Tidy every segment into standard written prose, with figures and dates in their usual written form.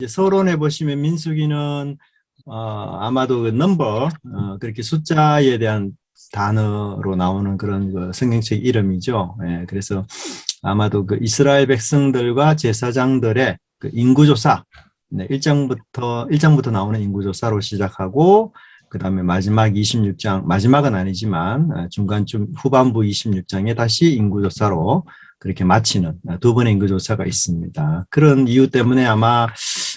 이제 서론에 보시면 민수기는 아마도 그 넘버 그렇게 숫자에 대한 단어로 나오는 그런 그 성경책 이름이죠. 예, 그래서 아마도 그 이스라엘 백성들과 제사장들의 그 인구조사, 네, 1장부터 나오는 인구조사로 시작하고 그다음에 마지막 26장, 마지막은 아니지만 중간쯤 후반부 26장에 다시 인구조사로 그렇게 마치는 두 번의 인구조사가 있습니다. 그런 이유 때문에 아마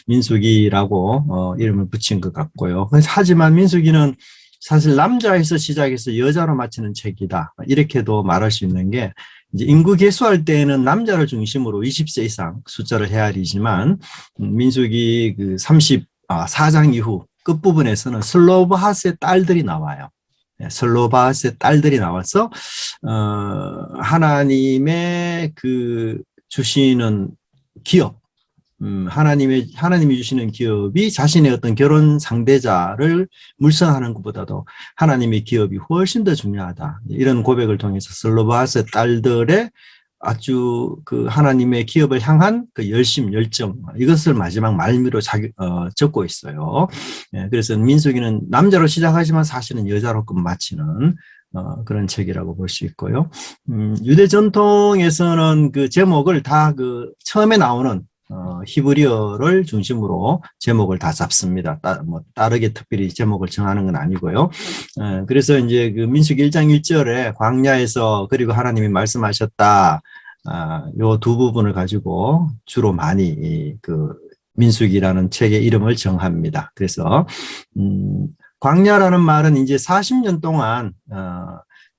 민수기라고 이름을 붙인 것 같고요. 하지만 민수기는 사실 남자에서 시작해서 여자로 마치는 책이다. 이렇게도 말할 수 있는 게 이제 인구 계수할 때에는 남자를 중심으로 20세 이상 숫자를 헤아리지만 민수기 그 34장 이후 끝부분에서는 슬로바핫의 딸들이 나와요. 슬로바핫의 딸들이 나와서 하나님의 그 주시는 기업, 하나님이 주시는 기업이 자신의 어떤 결혼 상대자를 물성하는 것보다도 하나님의 기업이 훨씬 더 중요하다. 이런 고백을 통해서 슬로바스의 딸들의 아주 그 하나님의 기업을 향한 그 열심, 열정, 이것을 마지막 말미로 적고 있어요. 그래서 민수기는 남자로 시작하지만 사실은 여자로 끝 마치는 그런 책이라고 볼 수 있고요. 유대 전통에서는 그 제목을 다 그 처음에 나오는 히브리어를 중심으로 제목을 다 잡습니다. 다르게 특별히 제목을 정하는 건 아니고요. 그래서 이제 그 민수기 1장 1절에 광야에서 그리고 하나님이 말씀하셨다. 요 두 부분을 가지고 주로 많이 그 민수기라는 책의 이름을 정합니다. 그래서 광야라는 말은 이제 40년 동안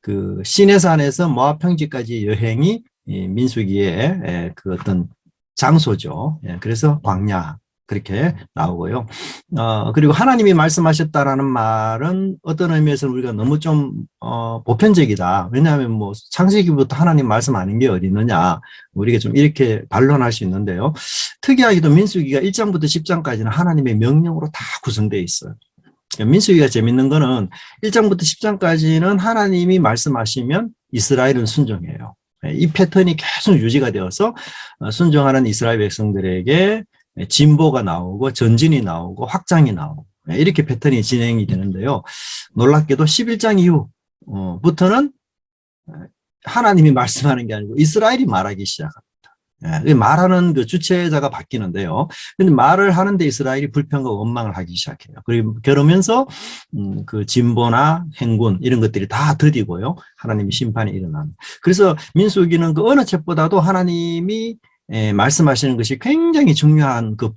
그 시내산에서 모압 평지까지 여행이 민수기의 그 어떤 장소죠. 그래서 광야 그렇게 나오고요. 그리고 하나님이 말씀하셨다라는 말은 어떤 의미에서는 우리가 너무 좀 보편적이다. 왜냐하면 뭐 창세기부터 하나님 말씀 아닌 게 어디 있느냐. 우리가 좀 이렇게 반론할 수 있는데요. 특이하게도 민수기가 1장부터 10장까지는 하나님의 명령으로 다 구성되어 있어요. 민수기가 재밌는 거는 1장부터 10장까지는 하나님이 말씀하시면 이스라엘은 순종해요. 이 패턴이 계속 유지가 되어서 순종하는 이스라엘 백성들에게 진보가 나오고 전진이 나오고 확장이 나오고 이렇게 패턴이 진행이 되는데요. 놀랍게도 11장 이후부터는 하나님이 말씀하는 게 아니고 이스라엘이 말하기 시작합니다. 말하는 그 주체자가 바뀌는데요. 근데 말을 하는데 이스라엘이 불평과 원망을 하기 시작해요. 그러면서 그 진보나 행군 이런 것들이 다 더디고요. 하나님이 심판이 일어납니다. 그래서 민수기는 그 어느 책보다도 하나님이 말씀하시는 것이 굉장히 중요한 그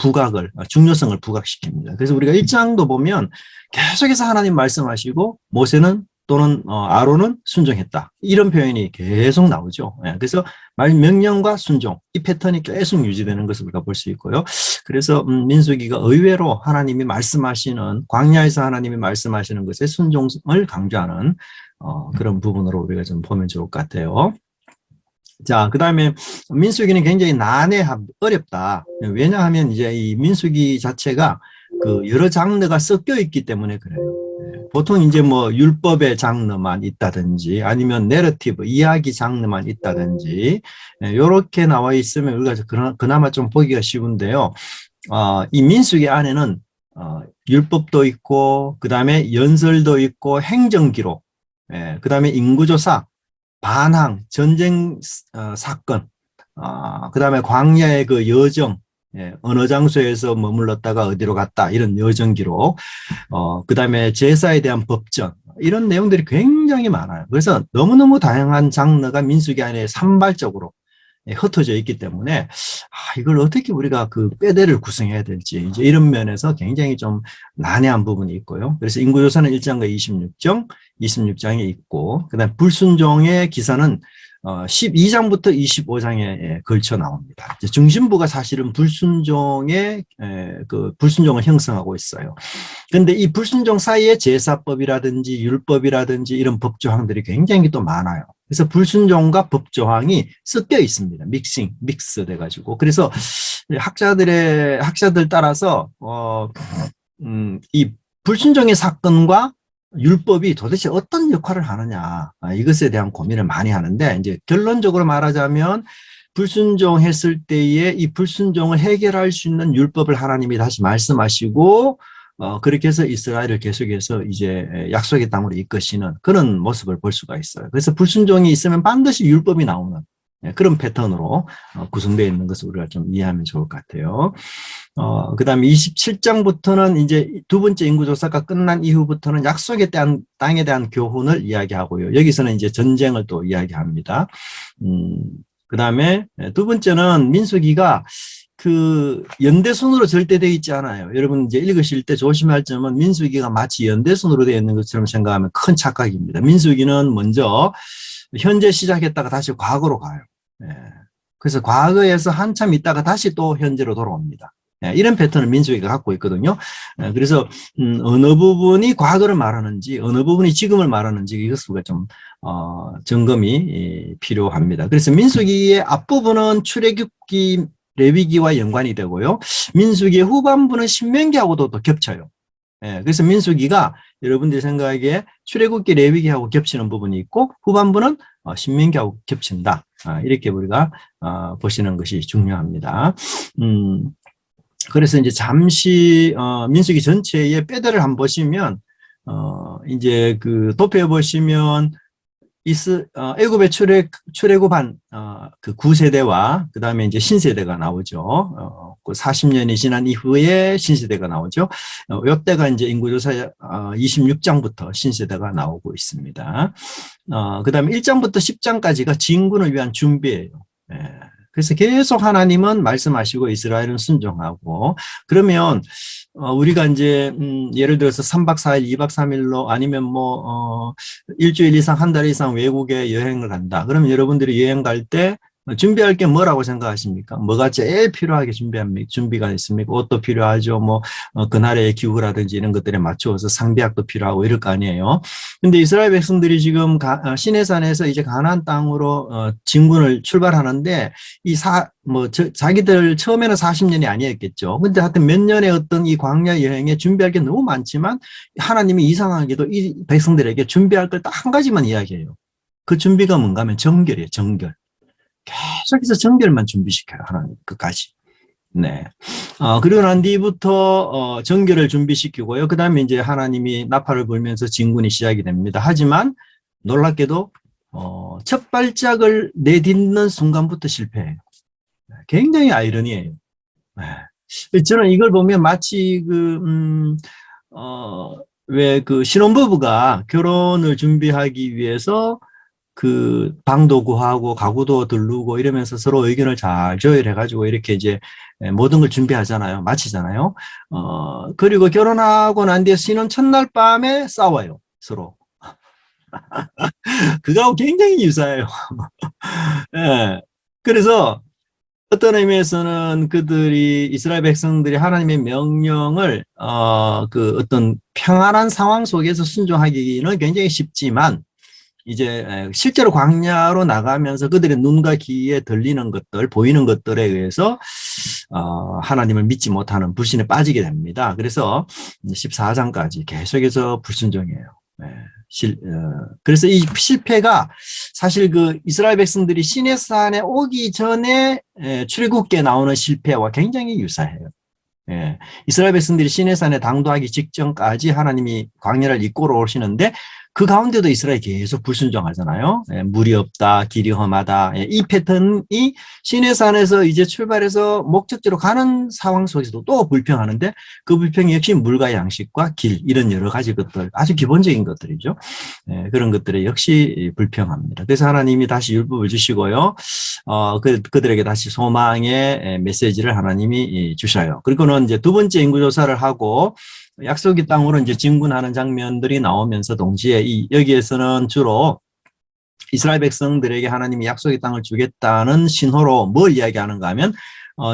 중요성을 부각시킵니다. 그래서 우리가 1장도 보면 계속해서 하나님 말씀하시고 모세는 또는 아론은 순종했다. 이런 표현이 계속 나오죠. 그래서 명령과 순종, 이 패턴이 계속 유지되는 것을 우리가 볼 수 있고요. 그래서 민수기가 의외로 하나님이 말씀하시는, 광야에서 하나님이 말씀하시는 것에 순종을 강조하는 그런 부분으로 우리가 좀 보면 좋을 것 같아요. 자, 그 다음에 민수기는 굉장히 어렵다. 왜냐하면 이제 이 민수기 자체가 그 여러 장르가 섞여 있기 때문에 그래요. 보통 이제 뭐 율법의 장르만 있다든지 아니면 내러티브, 이야기 장르만 있다든지 이렇게 나와 있으면 우리가 그나마 좀 보기가 쉬운데요. 이 민수기 안에는 율법도 있고 그 다음에 연설도 있고 행정기록, 그 다음에 인구조사, 반항, 전쟁 사건, 그 다음에 광야의 그 여정, 어느 장소에서 머물렀다가 어디로 갔다 이런 여정 기록, 그 다음에 제사에 대한 법전 이런 내용들이 굉장히 많아요. 그래서 너무너무 다양한 장르가 민수기 안에 산발적으로 흩어져 있기 때문에 이걸 어떻게 우리가 그 꾀대를 구성해야 될지 이제 이런 면에서 굉장히 좀 난해한 부분이 있고요. 그래서 인구조사는 1장과 26장에 있고 그다음 불순종의 기사는 12장부터 25장에 걸쳐 나옵니다. 이제 중심부가 사실은 불순종을 형성하고 있어요. 그런데 이 불순종 사이에 제사법이라든지 율법이라든지 이런 법조항들이 굉장히 또 많아요. 그래서 불순종과 법조항이 섞여 있습니다. 믹스 돼가지고. 그래서 학자들 따라서 이 불순종의 사건과 율법이 도대체 어떤 역할을 하느냐, 이것에 대한 고민을 많이 하는데, 이제 결론적으로 말하자면 불순종했을 때에 이 불순종을 해결할 수 있는 율법을 하나님이 다시 말씀하시고 그렇게 해서 이스라엘을 계속해서 이제 약속의 땅으로 이끄시는 그런 모습을 볼 수가 있어요. 그래서 불순종이 있으면 반드시 율법이 나오는 그런 패턴으로 구성되어 있는 것을 우리가 좀 이해하면 좋을 것 같아요. 그 다음에 27장부터는 이제 두 번째 인구조사가 끝난 이후부터는 약속의 땅에 대한 교훈을 이야기하고요. 여기서는 이제 전쟁을 또 이야기합니다. 그 다음에 두 번째는 민수기가 그 연대순으로 절대 되어 있지 않아요. 여러분 이제 읽으실 때 조심할 점은 민수기가 마치 연대순으로 되어 있는 것처럼 생각하면 큰 착각입니다. 민수기는 먼저 현재 시작했다가 다시 과거로 가요. 그래서 과거에서 한참 있다가 다시 또 현재로 돌아옵니다. 이런 패턴을 민수기가 갖고 있거든요. 그래서 어느 부분이 과거를 말하는지 어느 부분이 지금을 말하는지 이것을 좀 점검이 필요합니다. 그래서 민수기의 앞부분은 출애굽기 레위기와 연관이 되고요. 민수기의 후반부는 신명기하고도 또 겹쳐요. 그래서 민수기가 여러분들이 생각하기에 출애굽기 레위기하고 겹치는 부분이 있고 후반부는 신명기하고 겹친다. 이렇게 우리가 보시는 것이 중요합니다. 그래서 이제 잠시 민수기 전체의 뼈대를 한번 보시면 이제 그 도표에 보시면 애굽의 출애굽한 그 9세대와 그 다음에 이제 신세대가 나오죠. 그 40년이 지난 이후에 신세대가 나오죠. 이때가 이제 인구조사 26장부터 신세대가 나오고 있습니다. 그 다음에 1장부터 10장까지가 진군을 위한 준비예요. 그래서 계속 하나님은 말씀하시고 이스라엘은 순종하고 그러면 우리가 이제 예를 들어서 3박 4일, 2박 3일로 아니면 뭐 일주일 이상, 한 달 이상 외국에 여행을 간다. 그러면 여러분들이 여행 갈 때 준비할 게 뭐라고 생각하십니까? 뭐가 제일 필요하게 준비가 있습니까? 옷도 필요하죠. 뭐 그날의 기후라든지 이런 것들에 맞추어서 상비약도 필요하고 이럴 거 아니에요. 근데 이스라엘 백성들이 지금 시내산에서 이제 가나안 땅으로 진군을 출발하는데 자기들 처음에는 40년이 아니었겠죠. 근데 하여튼 몇 년의 어떤 이 광야 여행에 준비할 게 너무 많지만 하나님이 이상하게도 이 백성들에게 준비할 걸 딱 한 가지만 이야기해요. 그 준비가 뭔가 하면 정결이에요. 정결. 계속해서 정결만 준비시켜요. 하나님 끝까지. 네. 그리고 난 뒤부터 정결을 준비시키고요. 그 다음에 이제 하나님이 나팔을 불면서 진군이 시작이 됩니다. 하지만 놀랍게도 첫 발짝을 내딛는 순간부터 실패해요. 굉장히 아이러니해요. 네. 저는 이걸 보면 마치 왜 그 신혼부부가 결혼을 준비하기 위해서 그 방도 구하고 가구도 들르고 이러면서 서로 의견을 잘 조율해가지고 이렇게 이제 모든 걸 준비하잖아요. 마치잖아요. 그리고 결혼하고 난 뒤에 신혼 첫날 밤에 싸워요. 서로. 그거하고 굉장히 유사해요. 네. 그래서 어떤 의미에서는 그들이 이스라엘 백성들이 하나님의 명령을 그 어떤 평안한 상황 속에서 순종하기는 굉장히 쉽지만 이제 실제로 광야로 나가면서 그들의 눈과 귀에 들리는 것들, 보이는 것들에 의해서 하나님을 믿지 못하는 불신에 빠지게 됩니다. 그래서 14장까지 계속해서 불순종해요. 그래서 이 실패가 사실 그 이스라엘 백성들이 시내산에 오기 전에 출애굽기에 나오는 실패와 굉장히 유사해요. 이스라엘 백성들이 시내산에 당도하기 직전까지 하나님이 광야를 이끌어 오시는데 그 가운데도 이스라엘이 계속 불순종하잖아요. 물이 없다, 길이 험하다. 이 패턴이 시내산에서 이제 출발해서 목적지로 가는 상황 속에서도 또 불평하는데 그 불평이 역시 물과 양식과 길 이런 여러 가지 것들 아주 기본적인 것들이죠. 그런 것들에 역시 불평합니다. 그래서 하나님이 다시 율법을 주시고요. 그들에게 다시 소망의 메시지를 하나님이 주셔요. 그리고는 이제 두 번째 인구조사를 하고 약속의 땅으로 이제 진군하는 장면들이 나오면서 동시에 여기에서는 주로 이스라엘 백성들에게 하나님이 약속의 땅을 주겠다는 신호로 뭘 이야기하는가 하면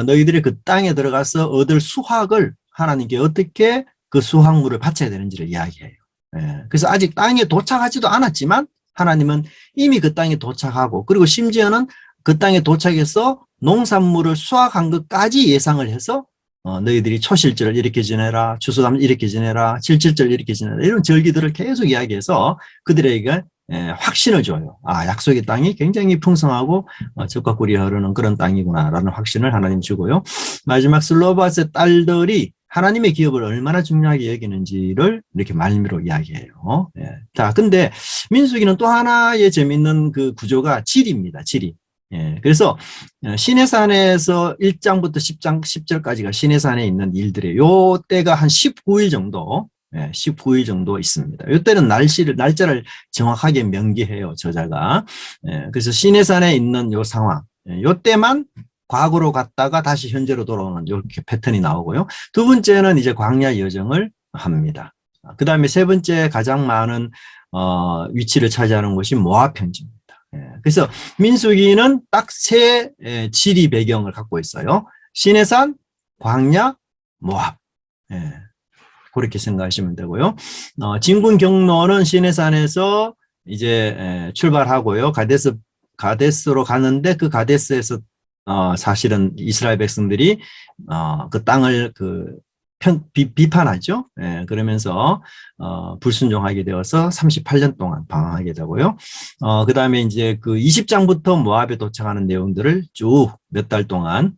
너희들이 그 땅에 들어가서 얻을 수확을 하나님께 어떻게 그 수확물을 바쳐야 되는지를 이야기해요. 그래서 아직 땅에 도착하지도 않았지만 하나님은 이미 그 땅에 도착하고 그리고 심지어는 그 땅에 도착해서 농산물을 수확한 것까지 예상을 해서 너희들이 초실절을 이렇게 지내라, 추수감을 이렇게 지내라, 칠칠절 이렇게 지내라 이런 절기들을 계속 이야기해서 그들에게 확신을 줘요. 아, 약속의 땅이 굉장히 풍성하고 젖과 꿀이 흐르는 그런 땅이구나라는 확신을 하나님 주고요. 마지막 슬로바스의 딸들이 하나님의 기업을 얼마나 중요하게 여기는지를 이렇게 말미로 이야기해요. 예. 자, 근데 민수기는 또 하나의 재미있는 그 구조가 지리입니다. 지리. 예. 그래서 시내산에서 1장부터 10절까지가 시내산에 있는 일들이에요. 요 때가 한 19일 정도, 19일 정도 있습니다. 이때는 날짜를 정확하게 명기해요, 저자가. 그래서 시내산에 있는 요 상황, 요때만 과거로 갔다가 다시 현재로 돌아오는 이렇게 패턴이 나오고요. 두 번째는 이제 광야 여정을 합니다. 그 다음에 세 번째 가장 많은 위치를 차지하는 것이 모압 편지입니다. 그래서 민수기는 딱 세 지리 배경을 갖고 있어요. 시내산, 광야, 모압. 그렇게 생각하시면 되고요. 진군 경로는 시내산에서 이제 출발하고요. 가데스로 가는데 그 가데스에서 사실은 이스라엘 백성들이 그 땅을 비판하죠. 그러면서 불순종하게 되어서 38년 동안 방황하게 되고요. 그 다음에 이제 그 20장부터 모압에 도착하는 내용들을 쭉 몇 달 동안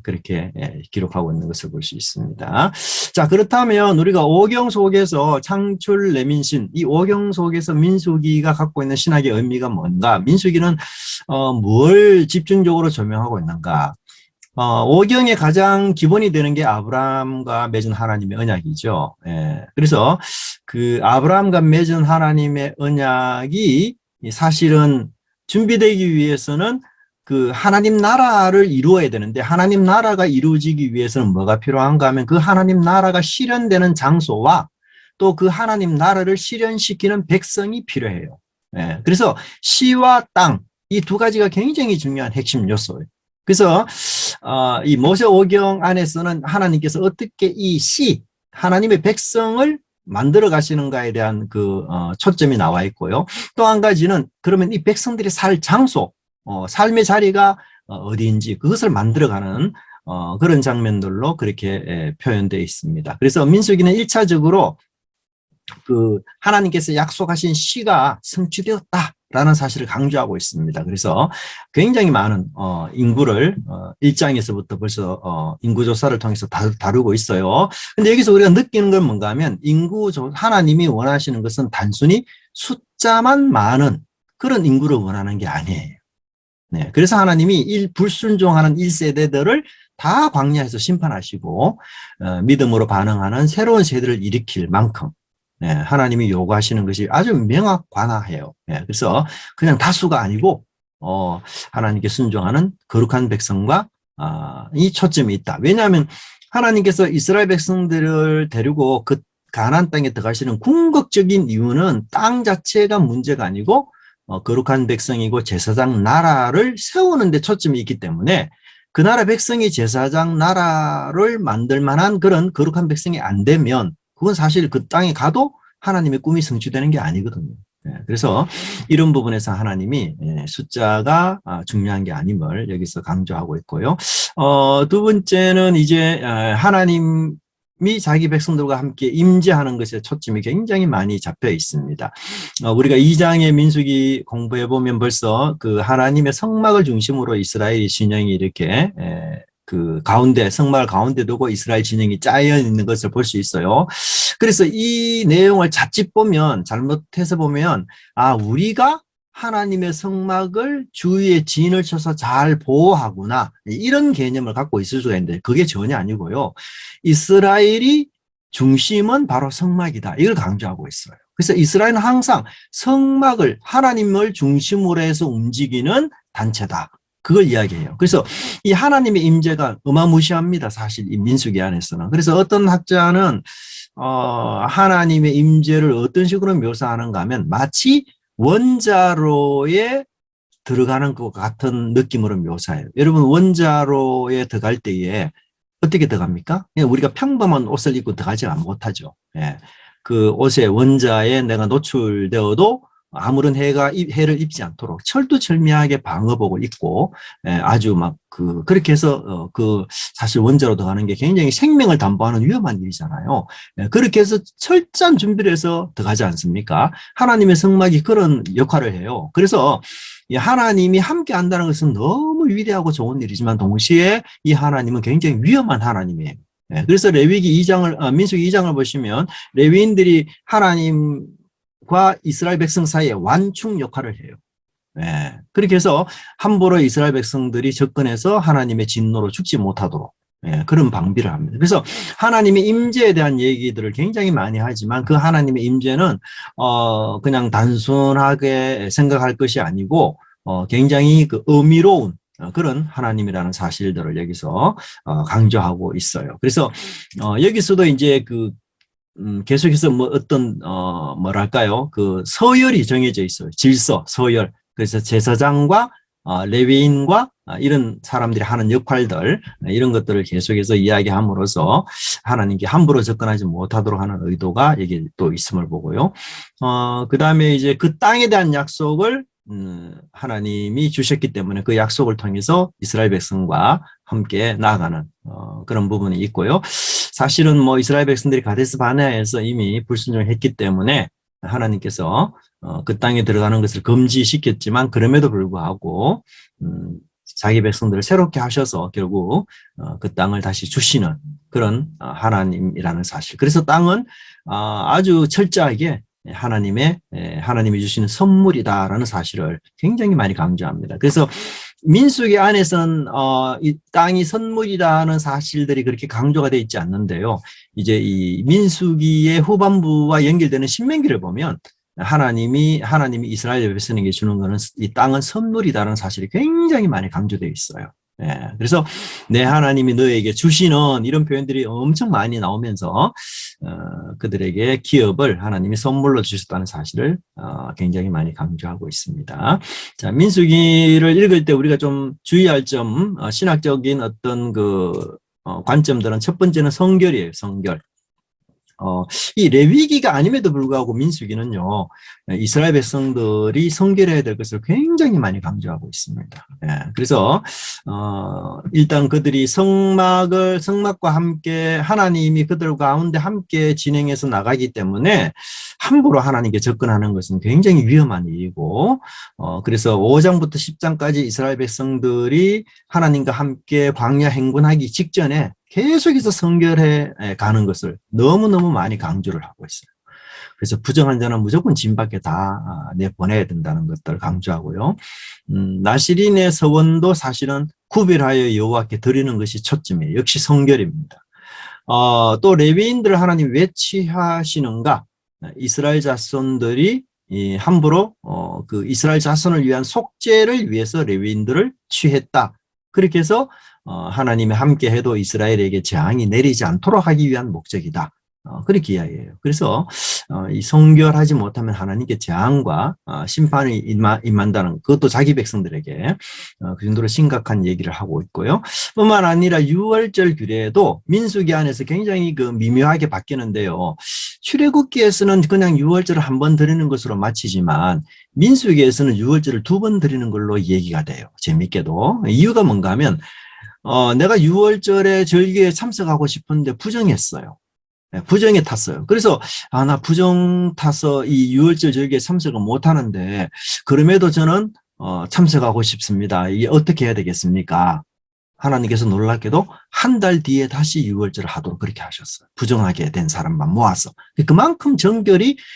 그렇게 기록하고 있는 것을 볼 수 있습니다. 자, 그렇다면 우리가 오경 속에서 창출 레민신, 이 오경 속에서 민수기가 갖고 있는 신학의 의미가 뭔가? 민수기는 뭘 집중적으로 조명하고 있는가? 오경의 가장 기본이 되는 게 아브라함과 맺은 하나님의 언약이죠. 그래서 그 아브라함과 맺은 하나님의 언약이 사실은 준비되기 위해서는 그 하나님 나라를 이루어야 되는데 하나님 나라가 이루어지기 위해서는 뭐가 필요한가 하면 그 하나님 나라가 실현되는 장소와 또 그 하나님 나라를 실현시키는 백성이 필요해요. 그래서 시와 땅, 이 두 가지가 굉장히 중요한 핵심 요소예요. 그래서 이 모세오경 안에서는 하나님께서 어떻게 이 하나님의 백성을 만들어 가시는가에 대한 그 초점이 나와 있고요. 또 한 가지는 그러면 이 백성들이 살 장소, 삶의 자리가 어디인지 그것을 만들어가는 그런 장면들로 그렇게 표현되어 있습니다. 그래서 민수기는 1차적으로 그 하나님께서 약속하신 시가 성취되었다라는 사실을 강조하고 있습니다. 그래서 굉장히 많은 인구를 1장에서부터 벌써 인구조사를 통해서 다루고 있어요. 근데 여기서 우리가 느끼는 건 뭔가 하면 하나님이 원하시는 것은 단순히 숫자만 많은 그런 인구를 원하는 게 아니에요. 그래서 하나님이 불순종하는 1세대들을 다 광야에서 심판하시고 믿음으로 반응하는 새로운 세대를 일으킬 만큼 하나님이 요구하시는 것이 아주 명확관화해요. 그래서 그냥 다수가 아니고 하나님께 순종하는 거룩한 백성과 이 초점이 있다. 왜냐하면 하나님께서 이스라엘 백성들을 데리고 그 가나안 땅에 들어가시는 궁극적인 이유는 땅 자체가 문제가 아니고 거룩한 백성이고 제사장 나라를 세우는 데 초점이 있기 때문에 그 나라 백성이 제사장 나라를 만들 만한 그런 거룩한 백성이 안 되면 그건 사실 그 땅에 가도 하나님의 꿈이 성취되는 게 아니거든요. 그래서 이런 부분에서 하나님이 숫자가 중요한 게 아님을 여기서 강조하고 있고요. 두 번째는 이제 하나님이 자기 백성들과 함께 임재하는 것에 초점이 굉장히 많이 잡혀 있습니다. 우리가 2장의 민수기 공부해 보면 벌써 그 하나님의 성막을 중심으로 이스라엘 진영이 이렇게 그 가운데 성막을 가운데 두고 이스라엘 진영이 짜여 있는 것을 볼 수 있어요. 그래서 이 내용을 자칫 보면 잘못해서 보면 우리가 하나님의 성막을 주위에 진을 쳐서 잘 보호하구나 이런 개념을 갖고 있을 수가 있는데 그게 전혀 아니고요. 이스라엘이 중심은 바로 성막이다. 이걸 강조하고 있어요. 그래서 이스라엘은 항상 성막을 하나님을 중심으로 해서 움직이는 단체다. 그걸 이야기해요. 그래서 이 하나님의 임재가 어마무시합니다. 사실 이 민수기 안에서는. 그래서 어떤 학자는 하나님의 임재를 어떤 식으로 묘사하는가 하면 마치 원자로에 들어가는 것 같은 느낌으로 묘사해요. 여러분 원자로에 들어갈 때에 어떻게 들어갑니까? 우리가 평범한 옷을 입고 들어가지 못하죠. 그 옷에 원자에 내가 노출되어도 아무런 해를 입지 않도록 철두철미하게 방어복을 입고 아주 막 그렇게 해서 사실 원자로 들어가는 게 굉장히 생명을 담보하는 위험한 일이잖아요. 그렇게 해서 철저한 준비를 해서 들어가지 않습니까? 하나님의 성막이 그런 역할을 해요. 그래서 이 하나님이 함께 한다는 것은 너무 위대하고 좋은 일이지만 동시에 이 하나님은 굉장히 위험한 하나님이에요. 그래서 민수기 2장을 보시면 레위인들이 하나님과 이스라엘 백성 사이에 완충 역할을 해요. 그렇게 해서 함부로 이스라엘 백성들이 접근해서 하나님의 진노로 죽지 못하도록 그런 방비를 합니다. 그래서 하나님의 임재에 대한 얘기들을 굉장히 많이 하지만 그 하나님의 임재는 그냥 단순하게 생각할 것이 아니고 굉장히 그 의미로운 그런 하나님이라는 사실들을 여기서 강조하고 있어요. 그래서 여기서도 이제 계속해서 뭐 어떤 뭐랄까요, 그 서열이 정해져 있어요. 질서, 서열. 그래서 제사장과 레위인과 이런 사람들이 하는 역할들, 이런 것들을 계속해서 이야기함으로써 하나님께 함부로 접근하지 못하도록 하는 의도가 여기 또 있음을 보고요. 그 다음에 이제 그 땅에 대한 약속을 하나님이 주셨기 때문에 그 약속을 통해서 이스라엘 백성과 함께 나아가는 그런 부분이 있고요. 사실은 뭐 이스라엘 백성들이 가데스 바네아에서 이미 불순종을 했기 때문에 하나님께서 그 땅에 들어가는 것을 금지시켰지만 그럼에도 불구하고 자기 백성들을 새롭게 하셔서 결국 그 땅을 다시 주시는 그런 하나님이라는 사실. 그래서 땅은 아주 철저하게 하나님이 주시는 선물이다라는 사실을 굉장히 많이 강조합니다. 그래서 민수기 안에서는 이 땅이 선물이라는 사실들이 그렇게 강조가 되어 있지 않는데요. 이제 이 민수기의 후반부와 연결되는 신명기를 보면 하나님이 이스라엘 백성에게 주는 것은 이 땅은 선물이다라는 사실이 굉장히 많이 강조되어 있어요. 그래서 내 하나님이 너에게 주시는 이런 표현들이 엄청 많이 나오면서 그들에게 기업을 하나님이 선물로 주셨다는 사실을 굉장히 많이 강조하고 있습니다. 자, 민수기를 읽을 때 우리가 좀 주의할 점, 신학적인 어떤 관점들은 첫 번째는 성결이에요. 성결. 이 레위기가 아님에도 불구하고 민수기는요, 이스라엘 백성들이 성결해야 될 것을 굉장히 많이 강조하고 있습니다. 그래서 일단 그들이 성막과 함께 하나님이 그들 가운데 함께 진행해서 나가기 때문에 함부로 하나님께 접근하는 것은 굉장히 위험한 일이고, 그래서 5장부터 10장까지 이스라엘 백성들이 하나님과 함께 광야 행군하기 직전에 계속해서 성결해 가는 것을 너무너무 많이 강조를 하고 있어요. 그래서 부정한 자는 무조건 진 밖에 다 내보내야 된다는 것들을 강조하고요. 나실인의 서원도 사실은 구별하여 여호와께 드리는 것이 초점이에요. 역시 성결입니다. 또 레위인들을 하나님 왜 취하시는가? 이스라엘 자손들이 함부로 그 이스라엘 자손을 위한 속죄를 위해서 레위인들을 취했다. 그렇게 해서 하나님이 함께 해도 이스라엘에게 재앙이 내리지 않도록 하기 위한 목적이다. 그렇게 이야기해요. 그래서 이 성결하지 못하면 하나님께 재앙과 심판이 임한다는 그것도 자기 백성들에게 그 정도로 심각한 얘기를 하고 있고요. 뿐만 아니라 유월절 규례도 민수기 안에서 굉장히 미묘하게 바뀌는데요. 출애굽기에서는 그냥 유월절을 한 번 드리는 것으로 마치지만 민수기에서는 유월절을 2번 드리는 걸로 얘기가 돼요. 재밌게도. 이유가 뭔가 하면 내가 유월절에 절기에 참석하고 싶은데 부정했어요. 부정에 탔어요. 그래서 나 부정 타서 이 유월절 절기에 참석을 못 하는데 그럼에도 저는 참석하고 싶습니다. 이게 어떻게 해야 되겠습니까? 하나님께서 놀랍게도 한 달 뒤에 다시 유월절을 하도록 그렇게 하셨어요. 부정하게 된 사람만 모아서. 그만큼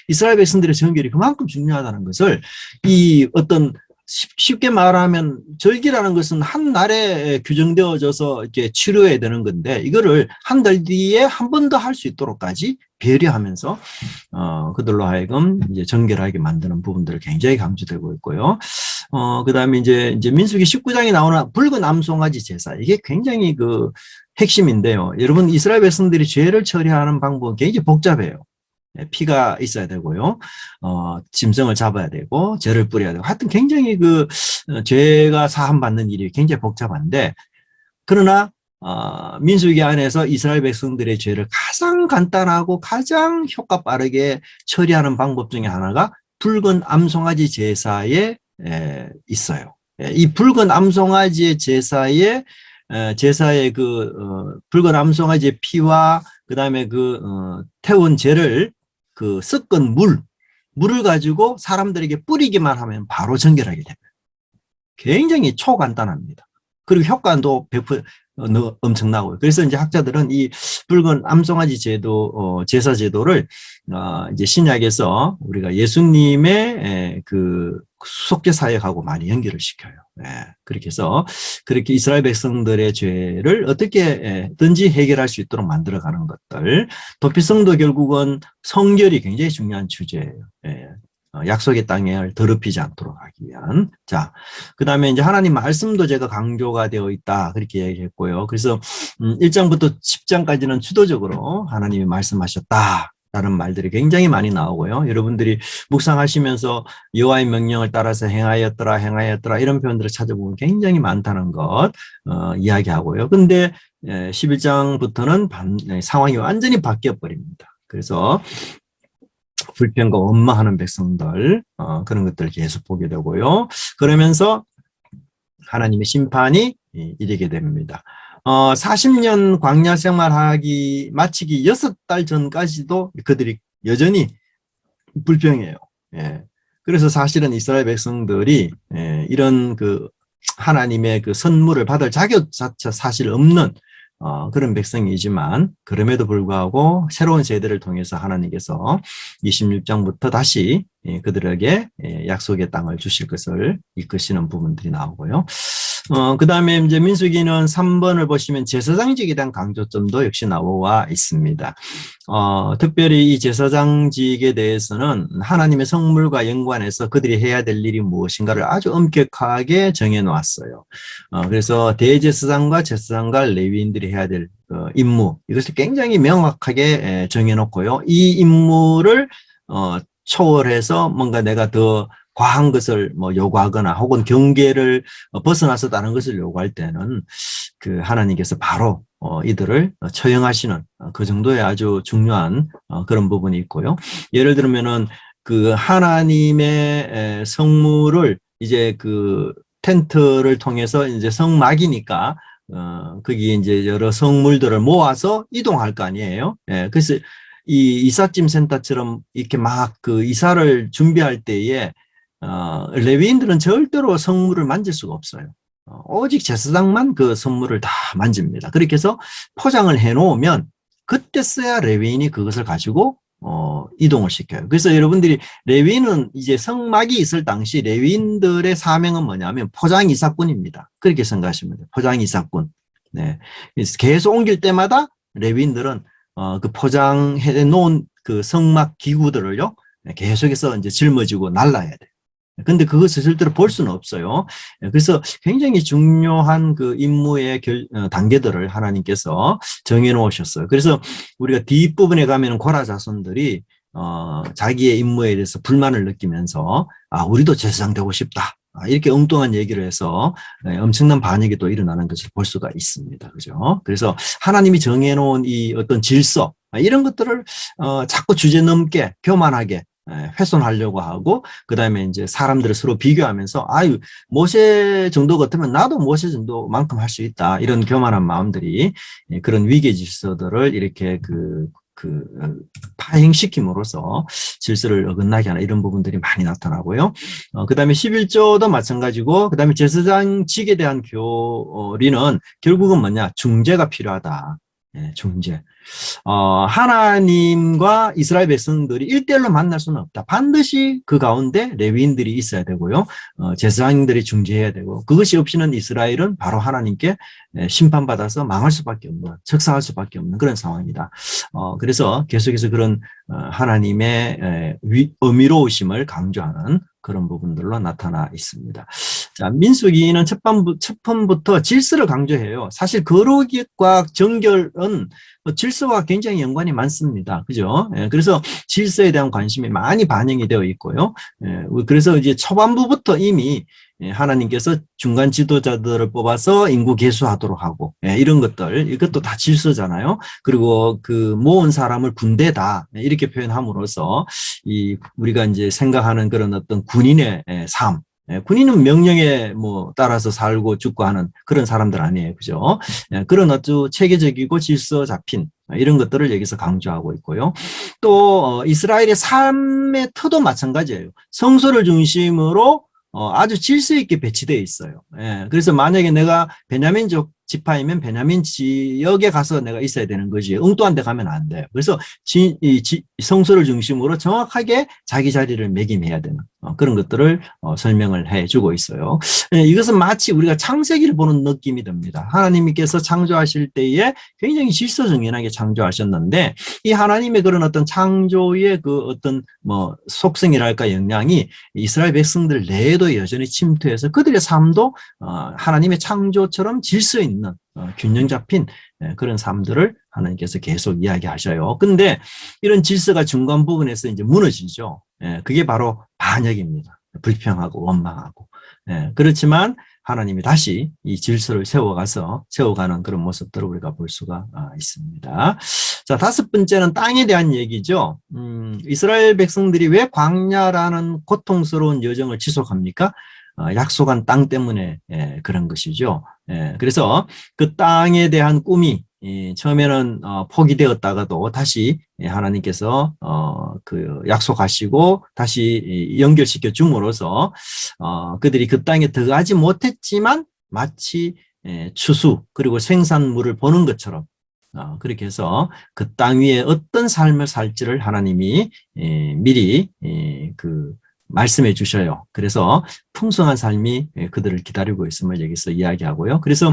이스라엘 백성들의 정결이 그만큼 중요하다는 것을 이 어떤 쉽게 말하면 절기라는 것은 한 날에 규정되어져서 이렇게 치료해야 되는 건데 이거를 한 달 뒤에 한 번 더 할 수 있도록까지 배려하면서 그들로 하여금 이제 정결하게 만드는 부분들을 굉장히 강조되고 있고요. 그다음에 이제 민수기 19장에 나오는 붉은 암송아지 제사 이게 굉장히 핵심인데요. 여러분 이스라엘 백성들이 죄를 처리하는 방법은 굉장히 복잡해요. 피가 있어야 되고요. 짐승을 잡아야 되고 죄를 뿌려야 되고 하여튼 굉장히 죄가 사함받는 일이 굉장히 복잡한데 그러나 민수기 안에서 이스라엘 백성들의 죄를 가장 간단하고 가장 효과 빠르게 처리하는 방법 중에 하나가 붉은 암송아지 제사에 있어요. 이 붉은 암송아지의 제사에 제사의 붉은 암송아지의 피와 그다음에 태운 재를 섞은 물을 가지고 사람들에게 뿌리기만 하면 바로 정결하게 됩니다. 굉장히 초간단합니다. 그리고 효과도 100% 엄청나고요. 그래서 이제 학자들은 이 붉은 암송아지 제도, 제사 제도를, 이제 신약에서 우리가 예수님의 속죄 사역하고 많이 연결을 시켜요. 그렇게 해서 그렇게 이스라엘 백성들의 죄를 어떻게든지 해결할 수 있도록 만들어가는 것들. 도피성도 결국은 성결이 굉장히 중요한 주제예요. 약속의 땅을 더럽히지 않도록 하기 위한. 자, 그 다음에 이제 하나님 말씀도 제가 강조가 되어 있다. 그렇게 얘기했고요. 그래서 1장부터 10장까지는 주도적으로 하나님이 말씀하셨다. 라는 말들이 굉장히 많이 나오고요. 여러분들이 묵상하시면서 여호와의 명령을 따라서 행하였더라 이런 표현들을 찾아보면 굉장히 많다는 것 이야기하고요. 근데 11장부터는 상황이 완전히 바뀌어 버립니다. 그래서 불평과 원망하는 백성들 그런 것들을 계속 보게 되고요. 그러면서 하나님의 심판이 이르게 됩니다. 40년 광야 생활하기 마치기 6달 전까지도 그들이 여전히 불평해요. 그래서 사실은 이스라엘 백성들이 이런 하나님의 선물을 받을 자격조차 사실 없는 그런 백성이지만 그럼에도 불구하고 새로운 세대를 통해서 하나님께서 26장부터 다시 그들에게 약속의 땅을 주실 것을 이끄시는 부분들이 나오고요. 그 다음에 이제 민수기는 3번을 보시면 제사장직에 대한 강조점도 역시 나와 있습니다. 특별히 이 제사장직에 대해서는 하나님의 성물과 연관해서 그들이 해야 될 일이 무엇인가를 아주 엄격하게 정해 놓았어요. 그래서 대제사장과 제사장과 레위인들이 해야 될 임무, 이것을 굉장히 명확하게 정해 놓고요. 이 임무를 초월해서 뭔가 내가 더 과한 것을 요구하거나 혹은 경계를 벗어나서 다른 것을 요구할 때는 하나님께서 바로 이들을 처형하시는 그 정도의 아주 중요한 그런 부분이 있고요. 예를 들면은 하나님의 성물을 이제 텐트를 통해서 이제 성막이니까 거기 이제 여러 성물들을 모아서 이동할 거 아니에요. 그래서 이 이삿짐 센터처럼 이렇게 막 이사를 준비할 때에 레위인들은 절대로 성물을 만질 수가 없어요. 오직 제사장만 성물을 다 만집니다. 그렇게 해서 포장을 해놓으면 그때서야 레위인이 그것을 가지고 이동을 시켜요. 그래서 여러분들이 레위인은 이제 성막이 있을 당시 레위인들의 사명은 뭐냐면 포장이사꾼입니다. 그렇게 생각하시면 돼요. 포장이사꾼. 네. 그래서 계속 옮길 때마다 레위인들은 포장해 놓은 성막 기구들을요 계속해서 이제 짊어지고 날라야 돼요. 근데 그것을 절대로 볼 수는 없어요. 그래서 굉장히 중요한 임무의 단계들을 하나님께서 정해 놓으셨어요. 그래서 우리가 뒷부분에 가면은 고라 자손들이 자기의 임무에 대해서 불만을 느끼면서 우리도 제사장 되고 싶다. 이렇게 엉뚱한 얘기를 해서 엄청난 반역이 또 일어나는 것을 볼 수가 있습니다. 그죠? 그래서 하나님이 정해놓은 이 어떤 질서, 이런 것들을 자꾸 주제넘게 교만하게 훼손하려고 하고, 그 다음에 이제 사람들을 서로 비교하면서, 모세 정도 같으면 나도 모세 정도만큼 할 수 있다. 이런 교만한 마음들이 그런 위계 질서들을 이렇게 파행시킴으로써 질서를 어긋나게 하는 이런 부분들이 많이 나타나고요. 그 다음에 11조도 마찬가지고, 그 다음에 제사장직에 대한 교리는 결국은 뭐냐? 중재가 필요하다. 중재. 하나님과 이스라엘 백성들이 1대1로 만날 수는 없다. 반드시 그 가운데 레위인들이 있어야 되고요. 제사장들이 중재해야 되고, 그것이 없이는 이스라엘은 바로 하나님께 심판받아서 망할 수밖에 없는, 적상할 수밖에 없는 그런 상황이다. 그래서 계속해서 그런 하나님의 어미로우심을 강조하는 그런 부분들로 나타나 있습니다. 자, 민수기는 첫 번부터 질서를 강조해요. 사실 거룩과 정결은 질서와 굉장히 연관이 많습니다. 그죠? 예, 그래서 질서에 대한 관심이 많이 반영이 되어 있고요. 예, 그래서 이제 초반부부터 이미 하나님께서 중간 지도자들을 뽑아서 인구 계수하도록 하고, 예, 이런 것들, 이것도 다 질서잖아요. 그리고 그 모은 사람을 군대다, 이렇게 표현함으로써 우리가 이제 생각하는 그런 어떤 군인의 삶, 군인은 명령에 뭐 따라서 살고 죽고 하는 그런 사람들 아니에요. 그죠? 그런 아주 체계적이고 질서 잡힌 이런 것들을 여기서 강조하고 있고요. 또 이스라엘의 삶의 터도 마찬가지예요. 성소를 중심으로 아주 질서 있게 배치되어 있어요. 그래서 만약에 내가 베냐민족 지파이면 베냐민 지역에 가서 내가 있어야 되는 거지. 엉뚱한 데 가면 안 돼요. 그래서 성소를 중심으로 정확하게 자기 자리를 매김해야 되는 그런 것들을 설명을 해주고 있어요. 이것은 마치 우리가 창세기를 보는 느낌이 듭니다. 하나님께서 창조하실 때에 굉장히 질서정연하게 창조하셨는데 이 하나님의 그런 어떤 창조의 그 어떤 뭐 속성이랄까 영향이 이스라엘 백성들 내에도 여전히 침투해서 그들의 삶도 하나님의 창조처럼 질서 있는 균형 잡힌 그런 삶들을 하나님께서 계속 이야기하셔요. 근데 이런 질서가 중간 부분에서 이제 무너지죠. 그게 바로 반역입니다. 불평하고 원망하고. 그렇지만 하나님이 다시 이 질서를 세워가는 그런 모습들을 우리가 볼 수가 있습니다. 자, 다섯 번째는 땅에 대한 얘기죠. 이스라엘 백성들이 왜 광야라는 고통스러운 여정을 지속합니까? 약속한 땅 때문에 그런 것이죠. 그래서 그 땅에 대한 꿈이 처음에는 포기되었다가도 다시 하나님께서 그 약속하시고 다시 연결시켜 줌으로써 그들이 그 땅에 들어가지 못했지만 마치 추수 그리고 생산물을 보는 것처럼 그렇게 해서 그 땅 위에 어떤 삶을 살지를 하나님이 미리 그 말씀해 주셔요. 그래서 풍성한 삶이 그들을 기다리고 있음을 여기서 이야기하고요. 그래서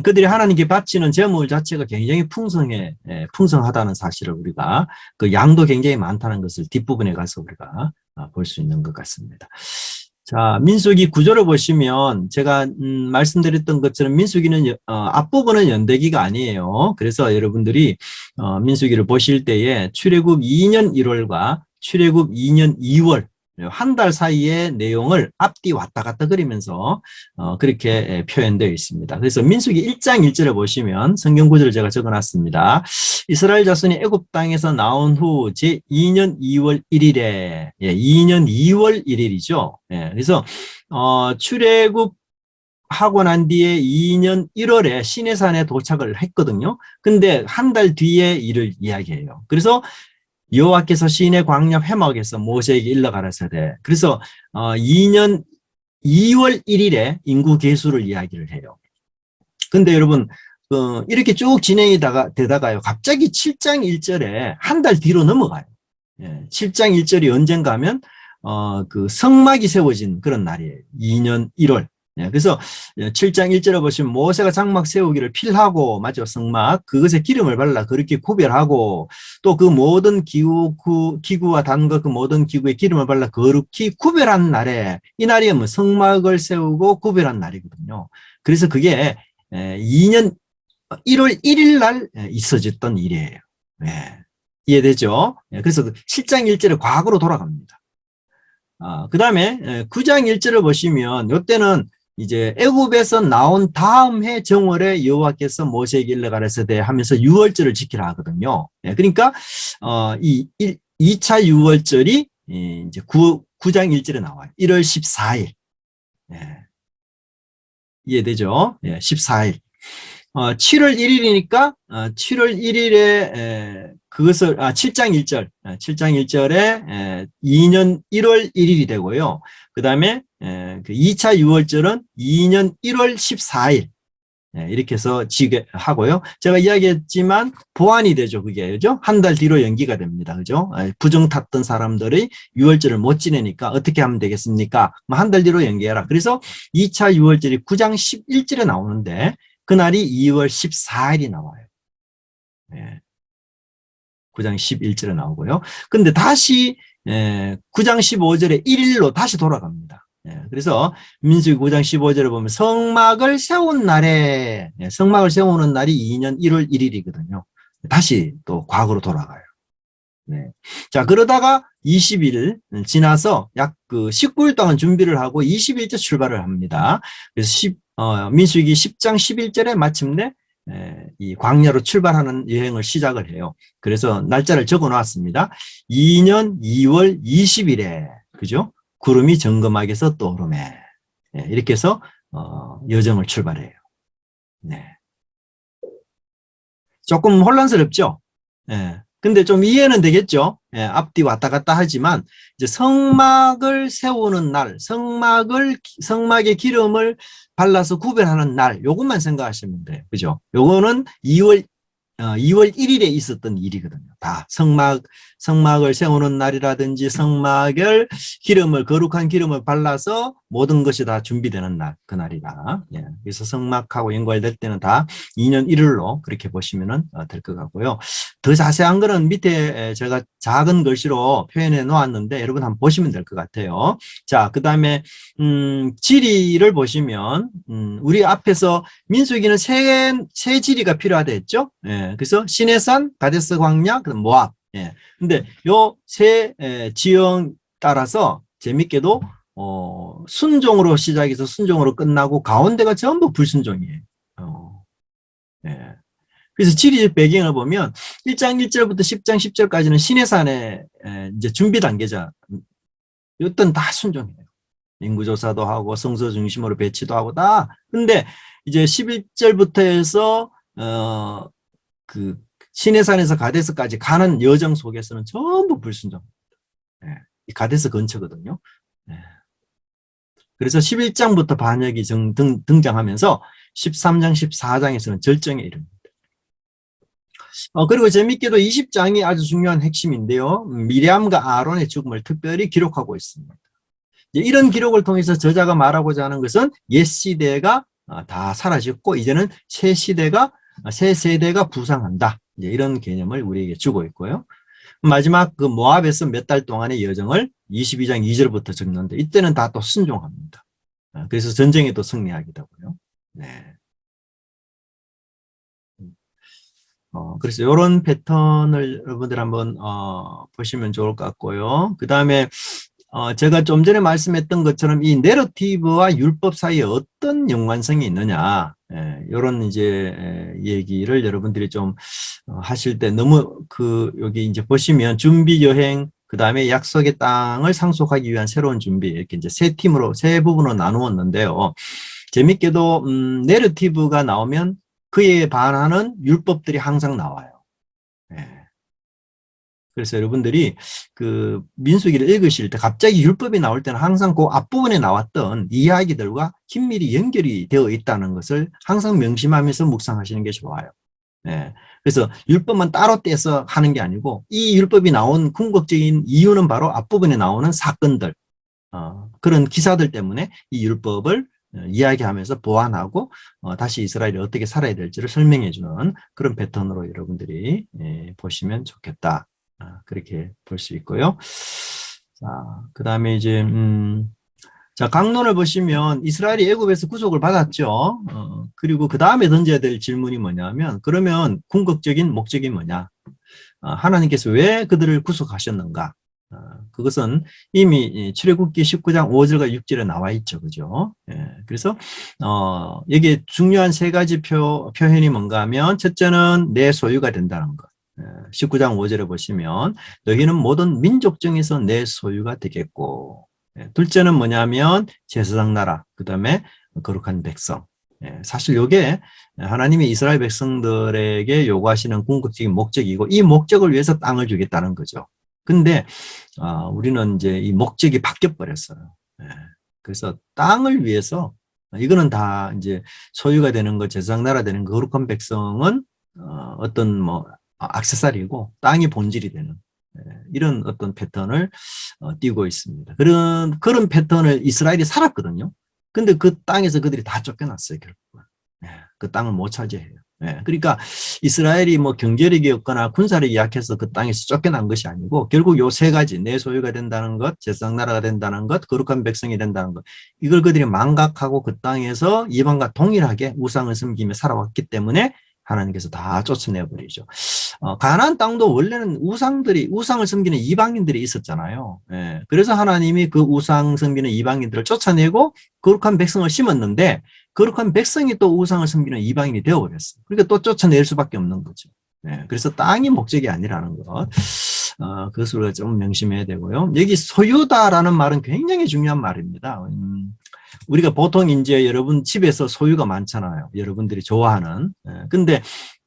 그들이 하나님께 바치는 제물 자체가 굉장히 풍성하다는 사실을 우리가 그 양도 굉장히 많다는 것을 뒷부분에 가서 우리가 볼 수 있는 것 같습니다. 자, 민수기 구조를 보시면 제가 말씀드렸던 것처럼 민수기는 앞부분은 연대기가 아니에요. 그래서 여러분들이 민수기를 보실 때에 출애굽 2년 1월과 출애굽 2년 2월 한 달 사이의 내용을 앞뒤 왔다 갔다 그리면서 그렇게 표현되어 있습니다. 그래서 민수기 1장 1절을 보시면 성경 구절을 제가 적어놨습니다. 이스라엘 자손이 애굽 땅에서 나온 후 제2년 2월 1일에 2년 2월 1일이죠. 그래서 출애굽 하고 난 뒤에 2년 1월에 시내산에 도착을 했거든요. 근데 한 달 뒤에 일을 이야기해요. 그래서 여호와께서 시내 광야 회막에서 모세에게 일러 가라사대. 그래서 2년 2월 1일에 인구 계수를 이야기를 해요. 근데 여러분 이렇게 쭉 진행이 되다가요. 갑자기 7장 1절에 한 달 뒤로 넘어가요. 7장 1절이 언젠가 하면 그 성막이 세워진 그런 날이에요. 2년 1월. 그래서 7장 1절에 보시면 모세가 장막 세우기를 필하고 맞죠? 성막 그것에 기름을 발라 그렇게 구별하고 또 그 모든 기구와 단과 그 모든 기구에 기름을 발라 거룩히 구별한 날에 이 날이 뭐 성막을 세우고 구별한 날이거든요. 그래서 그게 2년 1월 1일 날 있어졌던 일이에요. 이해되죠? 그래서 7장 1절에 과거로 돌아갑니다. 그 다음에 9장 1절을 보시면 이때는 이제 애굽에서 나온 다음 해 정월에 여호와께서 모세에게 일러 가라사대 하면서 유월절을 지키라 하거든요. 그러니까 이 2차 유월절이 이제 9장 1절에 나와요. 1월 14일. 이해되죠? 14일. 7월 1일이니까 7월 1일에 그것을 7장 1절 7장 1절에 2년 1월 1일이 되고요. 그 다음에 그 2차 6월절은 2년 1월 14일 이렇게 해서 지게 하고요. 제가 이야기했지만 보완이 되죠. 그게 그죠? 한 달 뒤로 연기가 됩니다. 그죠? 부정 탔던 사람들이 6월절을 못 지내니까 어떻게 하면 되겠습니까? 한 달 뒤로 연기해라. 그래서 2차 6월절이 9장 11절에 나오는데 그날이 2월 14일이 나와요. 9장 11절에 나오고요. 근데 다시 9장 15절에 1일로 다시 돌아갑니다. 그래서 민수기 9장 15절을 보면 성막을 세운 날에 성막을 세우는 날이 2년 1월 1일이거든요. 다시 또 과거로 돌아가요. 네. 자, 그러다가 20일 지나서 약 그 19일 동안 준비를 하고 20일째 출발을 합니다. 그래서 민수기 10장 11절에 마침내 이 광야로 출발하는 여행을 시작을 해요. 그래서 날짜를 적어 놨습니다. 2년 2월 20일에, 그죠? 구름이 정금하게서 떠오르매. 이렇게 해서, 여정을 출발해요. 네. 조금 혼란스럽죠? 예. 근데 좀 이해는 되겠죠? 예, 앞뒤 왔다 갔다 하지만, 이제 성막을 세우는 날, 성막의 기름을 발라서 구별하는 날, 요것만 생각하시면 돼요. 그죠? 요거는 2월 1일에 있었던 일이거든요. 다 성막을 세우는 날이라든지 거룩한 기름을 발라서 모든 것이 다 준비되는 날, 그날이다. 예. 그래서 성막하고 연관될 때는 다 2년 1일로 그렇게 보시면 될 것 같고요. 더 자세한 거는 밑에 제가 작은 글씨로 표현해 놓았는데 여러분 한번 보시면 될 것 같아요. 자, 그 다음에 지리를 보시면 우리 앞에서 민수기는 세 지리가 필요하다 했죠. 예, 그래서 시내산, 가데스 광야, 그다음 모압. 예, 근데 요 세 지형 따라서 재밌게도 순종으로 시작해서 순종으로 끝나고 가운데가 전부 불순종이에요. 예. 그래서 지리적 배경을 보면 1장 1절부터 10장 10절까지는 시내산의 이제 준비 단계자. 이것들은 다 순종해요. 인구조사도 하고 성서 중심으로 배치도 하고 다. 근데 이제 11절부터 해서 그 시내산에서 가데스까지 가는 여정 속에서는 전부 불순종. 이 가데스 근처거든요. 그래서 11장부터 반역이 등장하면서 13장, 14장에서는 절정에 이릅니다. 그리고 재밌게도 20장이 아주 중요한 핵심인데요. 미리암과 아론의 죽음을 특별히 기록하고 있습니다. 이런 기록을 통해서 저자가 말하고자 하는 것은 옛 시대가 다 사라졌고 이제는 새 세대가 부상한다. 이제 이런 개념을 우리에게 주고 있고요. 마지막 그 모압에서 몇 달 동안의 여정을 22장 2절부터 적는데 이때는 다 또 순종합니다. 그래서 전쟁에도 승리하기도 하고요. 네. 그래서 이런 패턴을 여러분들 한번 보시면 좋을 것 같고요. 그 다음에 제가 좀 전에 말씀했던 것처럼 이 내러티브와 율법 사이에 어떤 연관성이 있느냐, 이런 이제 얘기를 여러분들이 좀 하실 때 너무 여기 이제 보시면 준비 여행, 그 다음에 약속의 땅을 상속하기 위한 새로운 준비, 이렇게 이제 세 부분으로 나누었는데요. 재밌게도 내러티브가 나오면 그에 반하는 율법들이 항상 나와요. 그래서 여러분들이 그 민수기를 읽으실 때 갑자기 율법이 나올 때는 항상 그 앞부분에 나왔던 이야기들과 긴밀히 연결이 되어 있다는 것을 항상 명심하면서 묵상하시는 게 좋아요. 그래서 율법만 따로 떼서 하는 게 아니고 이 율법이 나온 궁극적인 이유는 바로 앞부분에 나오는 사건들, 그런 기사들 때문에 이 율법을 이야기하면서 보완하고 다시 이스라엘이 어떻게 살아야 될지를 설명해 주는 그런 패턴으로 여러분들이 보시면 좋겠다. 그렇게 볼 수 있고요. 자, 그 다음에 이제 자, 강론을 보시면 이스라엘이 애굽에서 구속을 받았죠. 그리고 그 다음에 던져야 될 질문이 뭐냐면 그러면 궁극적인 목적이 뭐냐? 하나님께서 왜 그들을 구속하셨는가? 그것은 이미 출애굽기 19장 5절과 6절에 나와 있죠. 그죠? 그래서 여기에 중요한 세 가지 표현이 뭔가 하면 첫째는 내 소유가 된다는 것. 19장 5절에 보시면 너희는 모든 민족 중에서 내 소유가 되겠고, 둘째는 뭐냐면 제사장 나라, 그 다음에 거룩한 백성. 사실 이게 하나님이 이스라엘 백성들에게 요구하시는 궁극적인 목적이고 이 목적을 위해서 땅을 주겠다는 거죠. 근데 우리는 이제 이 목적이 바뀌어 버렸어요. 그래서 땅을 위해서 이거는 다 이제 소유가 되는 거, 제사장 나라 되는 거룩한 백성은 어떤 뭐 액세서리고 땅이 본질이 되는 이런 어떤 패턴을 띄고 있습니다. 그런 패턴을 이스라엘이 살았거든요. 근데 그 땅에서 그들이 다 쫓겨났어요, 결국은. 그 땅을 못 차지해요. 그러니까 이스라엘이 뭐 경제력이 없거나 군사력이 약해서 그 땅에서 쫓겨난 것이 아니고 결국 요 세 가지, 내 소유가 된다는 것, 제사장 나라가 된다는 것, 거룩한 백성이 된다는 것, 이걸 그들이 망각하고 그 땅에서 이방과 동일하게 우상을 섬기며 살아왔기 때문에 하나님께서 다 쫓아내버리죠. 가나안 땅도 원래는 우상을 섬기는 이방인들이 있었잖아요. 예, 그래서 하나님이 그 우상 섬기는 이방인들을 쫓아내고 거룩한 백성을 심었는데 거룩한 백성이 또 우상을 섬기는 이방인이 되어버렸어요. 그러니까 또 쫓아낼 수밖에 없는 거죠. 예, 그래서 땅이 목적이 아니라는 것. 그것을 좀 명심해야 되고요. 여기 소유다라는 말은 굉장히 중요한 말입니다. 우리가 보통 이제 여러분 집에서 소유가 많잖아요. 여러분들이 좋아하는. 근데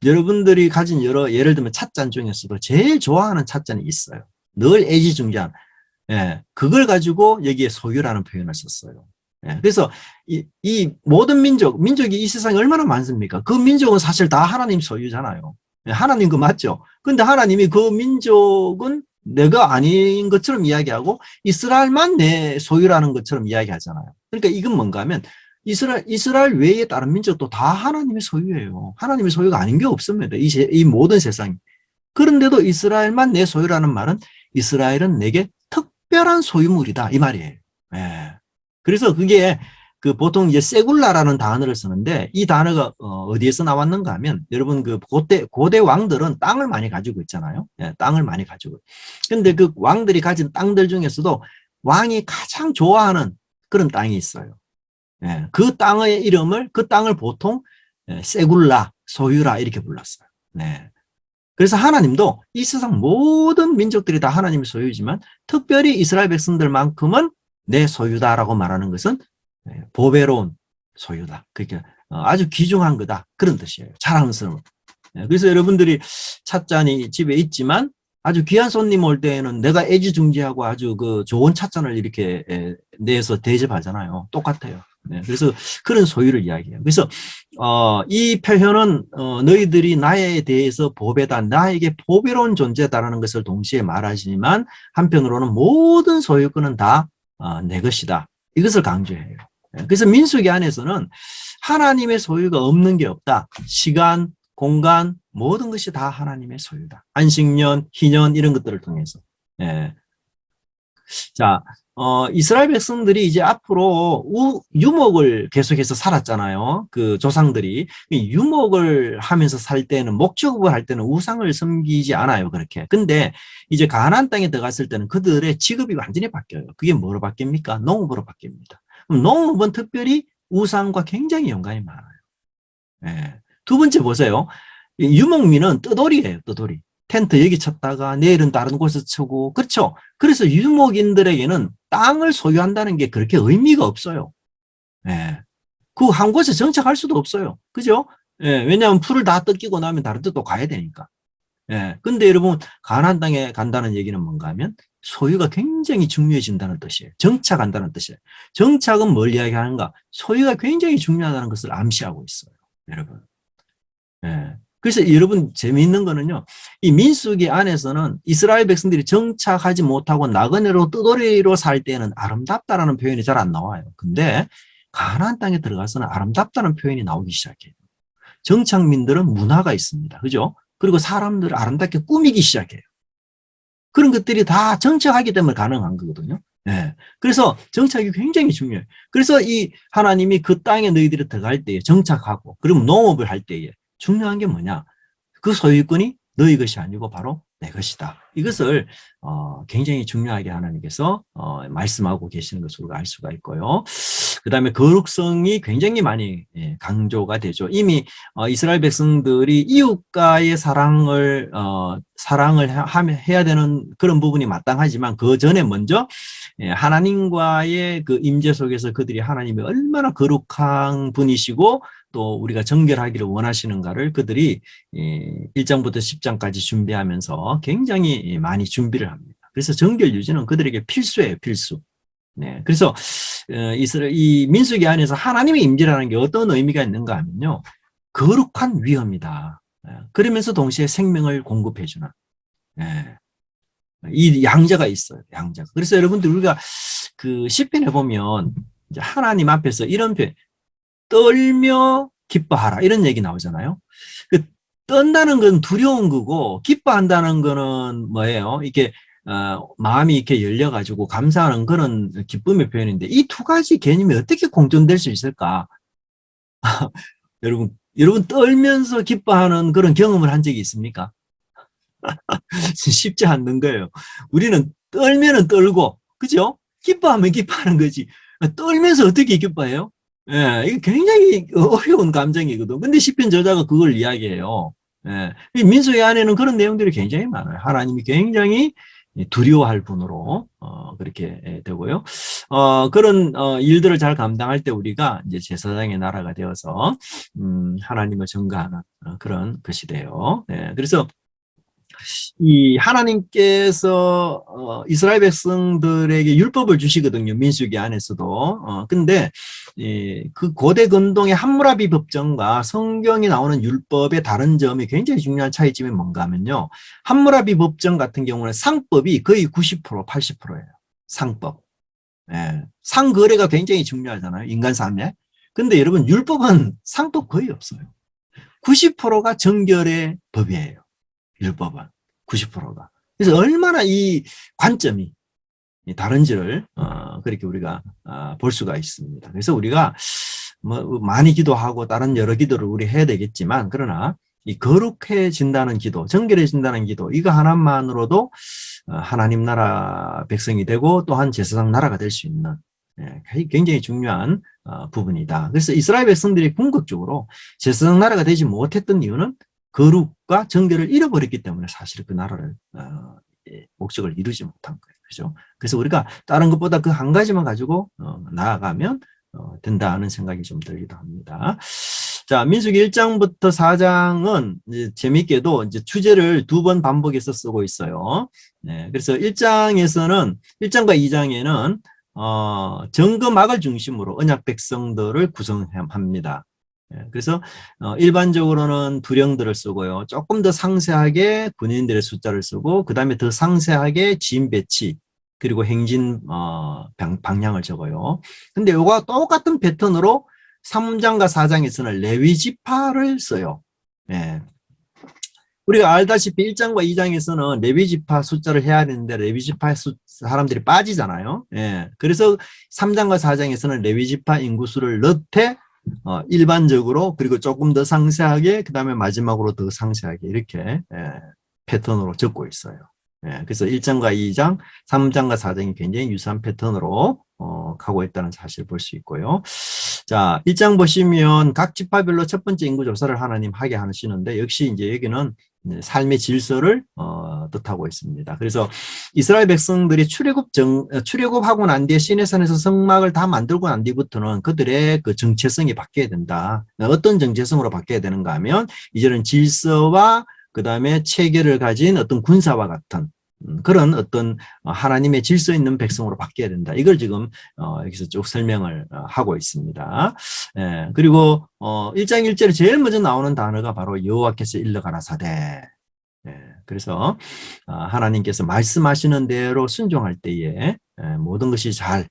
여러분들이 가진 예를 들면 찻잔 중에서도 제일 좋아하는 찻잔이 있어요. 늘 애지중지한. 그걸 가지고 여기에 소유라는 표현을 썼어요. 그래서 이 모든 민족이 이 세상에 얼마나 많습니까? 그 민족은 사실 다 하나님 소유잖아요. 하나님 그 맞죠? 근데 하나님이 그 민족은 내가 아닌 것처럼 이야기하고 이스라엘만 내 소유라는 것처럼 이야기하잖아요. 그러니까 이건 뭔가 하면 이스라엘 외에 다른 민족도 다 하나님의 소유예요. 하나님의 소유가 아닌 게 없습니다. 이 모든 세상이. 그런데도 이스라엘만 내 소유라는 말은 이스라엘은 내게 특별한 소유물이다 이 말이에요. 그래서 그게 보통 이제 세굴라라는 단어를 쓰는데 이 단어가 어디에서 나왔는가 하면 여러분 고대 왕들은 땅을 많이 가지고 있잖아요. 땅을 많이 가지고. 근데 그 왕들이 가진 땅들 중에서도 왕이 가장 좋아하는 그런 땅이 있어요. 그 땅의 이름을 그 땅을 보통 세굴라, 소유라 이렇게 불렀어요. 그래서 하나님도 이 세상 모든 민족들이 다 하나님의 소유지만 특별히 이스라엘 백성들만큼은 내 소유다라고 말하는 것은 보배로운 소유다. 그러니까 아주 귀중한 거다. 그런 뜻이에요. 자랑스러운. 그래서 여러분들이 찻잔이 집에 있지만 아주 귀한 손님 올 때에는 내가 애지중지하고 아주 좋은 찻잔을 이렇게 내서 대접하잖아요. 똑같아요. 그래서 그런 소유를 이야기해요. 그래서 이 표현은 너희들이 나에 대해서 보배다, 나에게 보배로운 존재다라는 것을 동시에 말하지만 한편으로는 모든 소유권은 다 내 것이다. 이것을 강조해요. 그래서 민수기 안에서는 하나님의 소유가 없는 게 없다. 시간, 공간, 모든 것이 다 하나님의 소유다. 안식년, 희년 이런 것들을 통해서. 자, 이스라엘 백성들이 이제 앞으로 유목을 계속해서 살았잖아요. 그 조상들이. 유목을 하면서 살 때는, 목축업을 할 때는 우상을 섬기지 않아요. 그렇게. 근데 이제 가나안 땅에 들어갔을 때는 그들의 직업이 완전히 바뀌어요. 그게 뭐로 바뀝니까? 농업으로 바뀝니다. 그럼 농업은 특별히 우상과 굉장히 연관이 많아요. 두 번째 보세요. 유목민은 떠돌이에요. 떠돌이. 텐트 여기 쳤다가 내일은 다른 곳에 치고 그렇죠. 그래서 유목인들에게는 땅을 소유한다는 게 그렇게 의미가 없어요. 그 한 곳에 정착할 수도 없어요. 그죠? 왜냐하면 풀을 다 뜯기고 나면 다른 데 또 가야 되니까. 근데 여러분 가나안 땅에 간다는 얘기는 뭔가 하면 소유가 굉장히 중요해진다는 뜻이에요. 정착한다는 뜻이에요. 정착은 뭘 이야기하는가? 소유가 굉장히 중요하다는 것을 암시하고 있어요. 여러분. 그래서 여러분 재미있는 거는요. 이 민수기 안에서는 이스라엘 백성들이 정착하지 못하고 나그네로 떠돌이로 살 때는 아름답다라는 표현이 잘 안 나와요. 근데 가나안 땅에 들어가서는 아름답다는 표현이 나오기 시작해요. 정착민들은 문화가 있습니다. 그죠? 그리고 사람들을 아름답게 꾸미기 시작해요. 그런 것들이 다 정착하기 때문에 가능한 거거든요. 그래서 정착이 굉장히 중요해요. 그래서 이 하나님이 그 땅에 너희들이 들어갈 때에 정착하고 그리고 농업을 할 때에 중요한 게 뭐냐? 그 소유권이 너희 것이 아니고 바로 내 것이다. 이것을 굉장히 중요하게 하나님께서 말씀하고 계시는 것으로 알 수가 있고요. 그 다음에 거룩성이 굉장히 많이 강조가 되죠. 이미 이스라엘 백성들이 이웃과의 사랑을 해야 되는 그런 부분이 마땅하지만 그 전에 먼저 하나님과의 그 임재 속에서 그들이 하나님이 얼마나 거룩한 분이시고 또 우리가 정결하기를 원하시는가를 그들이 1장부터 10장까지 준비하면서 굉장히 많이 준비를 합니다. 그래서 정결 유지는 그들에게 필수예요, 필수. 그래서 이 민수기 안에서 하나님의 임재라는 게 어떤 의미가 있는가 하면요. 거룩한 위엄이다. 그러면서 동시에 생명을 공급해주는 이 양자가 있어요. 양자가. 그래서 여러분들 우리가 그 시편에 보면 이제 하나님 앞에서 이런 표현 떨며 기뻐하라 이런 얘기 나오잖아요. 그 떤다는 건 두려운 거고 기뻐한다는 거는 뭐예요? 이게 마음이 이렇게 열려가지고 감사하는 그런 기쁨의 표현인데 이 두 가지 개념이 어떻게 공존될 수 있을까? 여러분 여러분 떨면서 기뻐하는 그런 경험을 한 적이 있습니까? 쉽지 않는 거예요. 우리는 떨면은 떨고, 그죠? 기뻐하면 기뻐하는 거지. 떨면서 어떻게 기뻐해요? 예, 이게 굉장히 어려운 감정이거든. 근데 시편 저자가 그걸 이야기해요. 예, 이 민수기 안에는 그런 내용들이 굉장히 많아요. 하나님이 굉장히 두려워할 분으로 그렇게 되고요. 그런 일들을 잘 감당할 때 우리가 이제 제사장의 나라가 되어서 하나님을 전가하는 그런 것이 돼요. 예, 그래서 이 하나님께서 이스라엘 백성들에게 율법을 주시거든요. 민수기 안에서도. 근데 그 고대 근동의 함무라비 법정과 성경이 나오는 율법의 다른 점이 굉장히 중요한 차이점이 뭔가 하면요. 함무라비 법정 같은 경우는 상법이 거의 90%, 80%예요. 상법. 예. 상거래가 굉장히 중요하잖아요. 인간 삶에. 근데 여러분 율법은 상법 거의 없어요. 90%가 정결의 법이에요. 율법은 90%가. 그래서 얼마나 이 관점이 다른지를 그렇게 우리가 볼 수가 있습니다. 그래서 우리가 뭐 많이 기도하고 다른 여러 기도를 우리 해야 되겠지만 그러나 이 거룩해진다는 기도, 정결해진다는 기도 이거 하나만으로도 하나님 나라 백성이 되고 또한 제사장 나라가 될 수 있는 굉장히 중요한 부분이다. 그래서 이스라엘 백성들이 궁극적으로 제사장 나라가 되지 못했던 이유는 거룩과 정결을 잃어버렸기 때문에 사실 그 나라를 목적을 이루지 못한 거예요. 그죠? 그래서 우리가 다른 것보다 그 한 가지만 가지고 나아가면 된다는 생각이 좀 들기도 합니다. 자, 민수기 1장부터 4장은 이제 재밌게도 이제 주제를 두 번 반복해서 쓰고 있어요. 네, 그래서 1장과 2장에는 정금악을 중심으로 언약 백성들을 구성합니다. 그래서 일반적으로는 두령들을 쓰고요. 조금 더 상세하게 군인들의 숫자를 쓰고 그 다음에 더 상세하게 지인 배치 그리고 행진 방향을 적어요. 근데 이거와 똑같은 패턴으로 3장과 4장에서는 레위 지파를 써요. 예. 우리가 알다시피 1장과 2장에서는 레위 지파 숫자를 해야 되는데 레위 지파 사람들이 빠지잖아요. 예. 그래서 3장과 4장에서는 레위 지파 인구수를 넣되 일반적으로 그리고 조금 더 상세하게 그 다음에 마지막으로 더 상세하게 이렇게 패턴으로 적고 있어요. 그래서 1장과 2장, 3장과 4장이 굉장히 유사한 패턴으로 가고 있다는 사실을 볼 수 있고요. 자, 1장 보시면 각 지파별로 첫 번째 인구 조사를 하나님 하게 하시는데 역시 이제 여기는 삶의 질서를 뜻하고 있습니다. 그래서 이스라엘 백성들이 출애굽하고 난 뒤에 시내산에서 성막을 다 만들고 난 뒤부터는 그들의 그 정체성이 바뀌어야 된다. 어떤 정체성으로 바뀌어야 되는가 하면 이제는 질서와 그 다음에 체계를 가진 어떤 군사와 같은 그런 어떤 하나님의 질서 있는 백성으로 바뀌어야 된다. 이걸 지금 여기서 쭉 설명을 하고 있습니다. 그리고 1장 1절에 제일 먼저 나오는 단어가 바로 여호와께서 일러가라사대. 그래서 하나님께서 말씀하시는 대로 순종할 때에 모든 것이 잘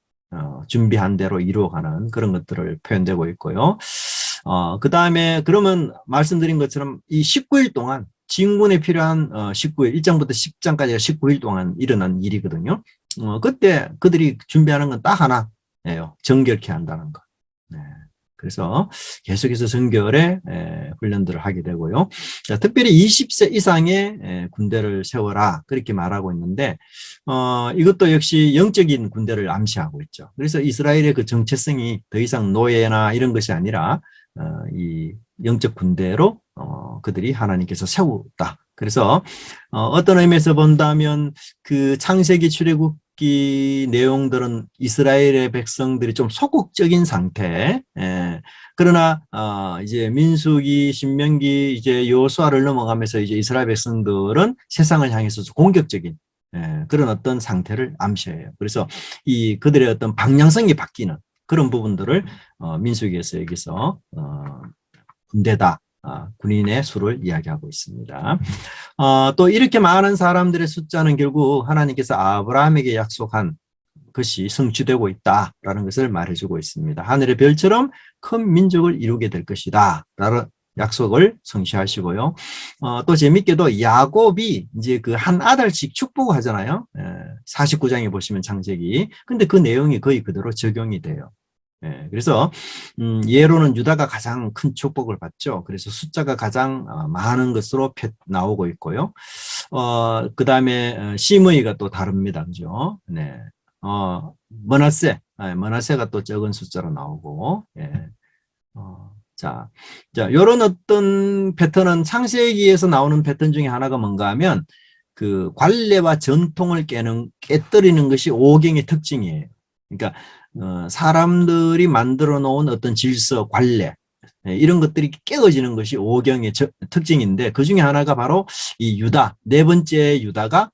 준비한 대로 이루어가는 그런 것들을 표현되고 있고요. 그 다음에 그러면 말씀드린 것처럼 이 19일 동안 진군에 필요한 19일, 1장부터 10장까지가 19일 동안 일어난 일이거든요. 그때 그들이 준비하는 건 딱 하나예요. 정결케 한다는 것. 그래서 계속해서 정결의 훈련들을 하게 되고요. 자, 특별히 20세 이상의 군대를 세워라 그렇게 말하고 있는데 이것도 역시 영적인 군대를 암시하고 있죠. 그래서 이스라엘의 그 정체성이 더 이상 노예나 이런 것이 아니라 이 영적 군대로 그들이 하나님께서 세웠다. 그래서 어떤 의미에서 본다면 그 창세기 출애굽기 내용들은 이스라엘의 백성들이 좀 소극적인 상태. 그러나 이제 민수기, 신명기, 이제 여호수아를 넘어가면서 이제 이스라엘 백성들은 세상을 향해서 공격적인 그런 어떤 상태를 암시해요. 그래서 이 그들의 어떤 방향성이 바뀌는 그런 부분들을 민수기에서 여기서 군대다. 군인의 수를 이야기하고 있습니다. 또 이렇게 많은 사람들의 숫자는 결국 하나님께서 아브라함에게 약속한 것이 성취되고 있다라는 것을 말해주고 있습니다. 하늘의 별처럼 큰 민족을 이루게 될 것이다. 라는 약속을 성취하시고요. 또 재밌게도 야곱이 이제 그 한 아들씩 축복하잖아요. 49장에 보시면 창세기. 근데 그 내용이 거의 그대로 적용이 돼요. 그래서 예로는 유다가 가장 큰 축복을 받죠. 그래서 숫자가 가장 많은 것으로 나오고 있고요. 그다음에 시므이가 또 다릅니다. 그죠? 네. 머나세가 또 적은 숫자로 나오고, 자, 요런 어떤 패턴은 창세기에서 나오는 패턴 중에 하나가 뭔가 하면 그 관례와 전통을 깨뜨리는 것이 오경의 특징이에요. 그러니까 사람들이 만들어 놓은 어떤 질서, 관례 이런 것들이 깨어지는 것이 오경의 특징인데 그 중에 하나가 바로 이 유다, 네 번째 유다가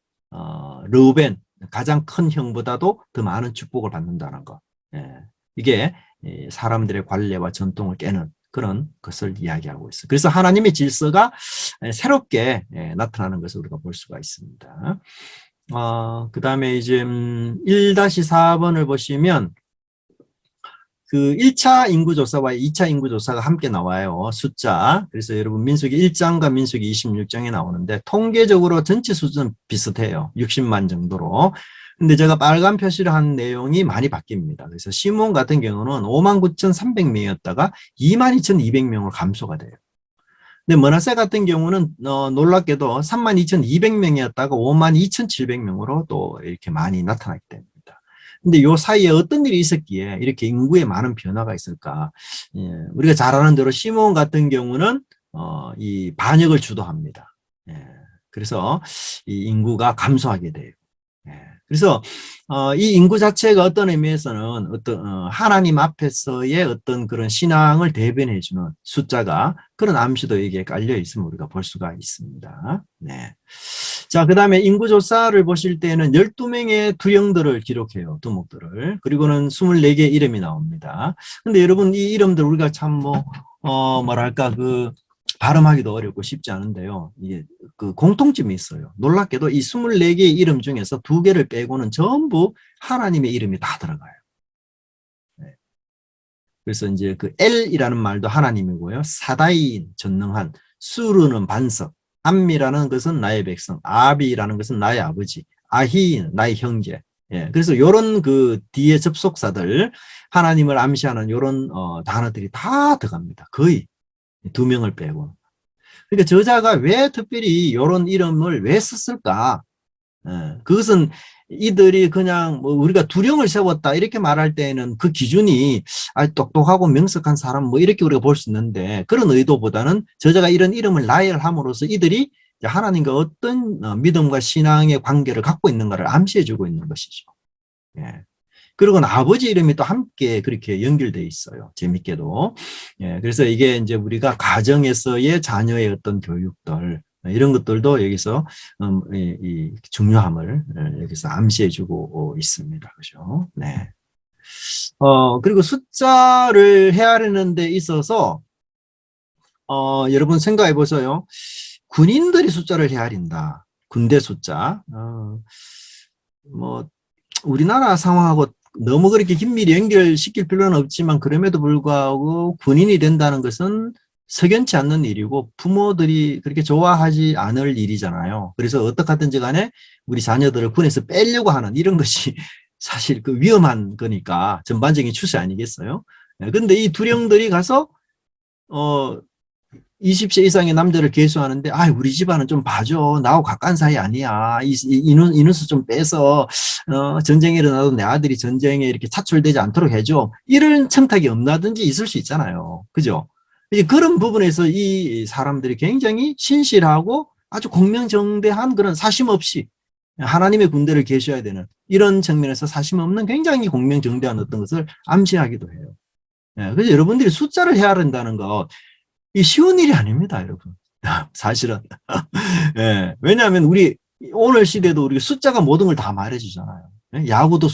르우벤 가장 큰 형보다도 더 많은 축복을 받는다는 거. 이게 사람들의 관례와 전통을 깨는 그런 것을 이야기하고 있어요. 그래서 하나님의 질서가 새롭게 나타나는 것을 우리가 볼 수가 있습니다. 그 다음에 이제 1-4번을 보시면 그 1차 인구조사와 2차 인구조사가 함께 나와요. 숫자. 그래서 여러분 민수기 1장과 민수기 26장에 나오는데 통계적으로 전체 수준 비슷해요. 60만 정도로. 근데 제가 빨간 표시를 한 내용이 많이 바뀝니다. 그래서 시므온 같은 경우는 59,300명이었다가 22,200명으로 감소가 돼요. 근데 머나세 같은 경우는 놀랍게도 32,200명이었다가 52,700명으로 또 이렇게 많이 나타나게 됩니다. 근데 요 사이에 어떤 일이 있었기에 이렇게 인구에 많은 변화가 있을까? 우리가 잘 아는 대로 시므온 같은 경우는 이 반역을 주도합니다. 그래서 이 인구가 감소하게 돼요. 그래서 이 인구 자체가 어떤 의미에서는 어떤 하나님 앞에서의 어떤 그런 신앙을 대변해주는 숫자가 그런 암시도 여기에 깔려 있음을 우리가 볼 수가 있습니다. 네. 자, 그 다음에 인구조사를 보실 때는 12명의 두형들을 기록해요. 두목들을. 그리고는 24개의 이름이 나옵니다. 근데 여러분 이 이름들 우리가 참 뭐랄까 발음하기도 어렵고 쉽지 않은데요. 이게 그 공통점이 있어요. 놀랍게도 이 24개의 이름 중에서 2개를 빼고는 전부 하나님의 이름이 다 들어가요. 그래서 이제 그 엘이라는 말도 하나님이고요. 사다인, 전능한, 수르는 반석, 암미라는 것은 나의 백성, 아비라는 것은 나의 아버지, 아히 나의 형제. 그래서 요런 그 뒤에 접속사들 하나님을 암시하는 요런 단어들이 다 들어갑니다. 거의 2명을 빼고. 그러니까 저자가 왜 특별히 이런 이름을 왜 썼을까? 그것은 이들이 그냥 뭐 우리가 두령을 세웠다 이렇게 말할 때에는 그 기준이 똑똑하고 명석한 사람 뭐 이렇게 우리가 볼 수 있는데 그런 의도보다는 저자가 이런 이름을 나열함으로써 이들이 하나님과 어떤 믿음과 신앙의 관계를 갖고 있는가를 암시해주고 있는 것이죠. 그리고 아버지 이름이 또 함께 그렇게 연결되어 있어요. 재밌게도. 그래서 이게 이제 우리가 가정에서의 자녀의 어떤 교육들, 이런 것들도 여기서 이 중요함을 여기서 암시해주고 있습니다. 그죠? 네. 그리고 숫자를 헤아리는 데 있어서, 여러분 생각해 보세요. 군인들이 숫자를 헤아린다. 군대 숫자. 뭐, 우리나라 상황하고 너무 그렇게 긴밀히 연결시킬 필요는 없지만 그럼에도 불구하고 군인이 된다는 것은 석연치 않는 일이고 부모들이 그렇게 좋아하지 않을 일이잖아요. 그래서 어떻게 하든지 간에 우리 자녀들을 군에서 빼려고 하는 이런 것이 사실 그 위험한 거니까 전반적인 추세 아니겠어요? 근데 이 두령들이 가서 20세 이상의 남자를 계수하는데, 우리 집안은 좀 봐줘. 나하고 가까운 사이 아니야. 인원수 좀 빼서, 전쟁이 일어나도 내 아들이 전쟁에 이렇게 차출되지 않도록 해줘. 이런 청탁이 없나든지 있을 수 있잖아요. 그죠? 이제 그런 부분에서 이 사람들이 굉장히 신실하고 아주 공명정대한 그런 사심 없이 하나님의 군대를 계셔야 되는 이런 측면에서 사심 없는 굉장히 공명정대한 어떤 것을 암시하기도 해요. 그래서 여러분들이 숫자를 헤아린다는 거, 이 쉬운 일이 아닙니다, 여러분. 사실은. 왜냐하면 우리 오늘 시대도 우리 숫자가 모든 걸 다 말해주잖아요. 야구도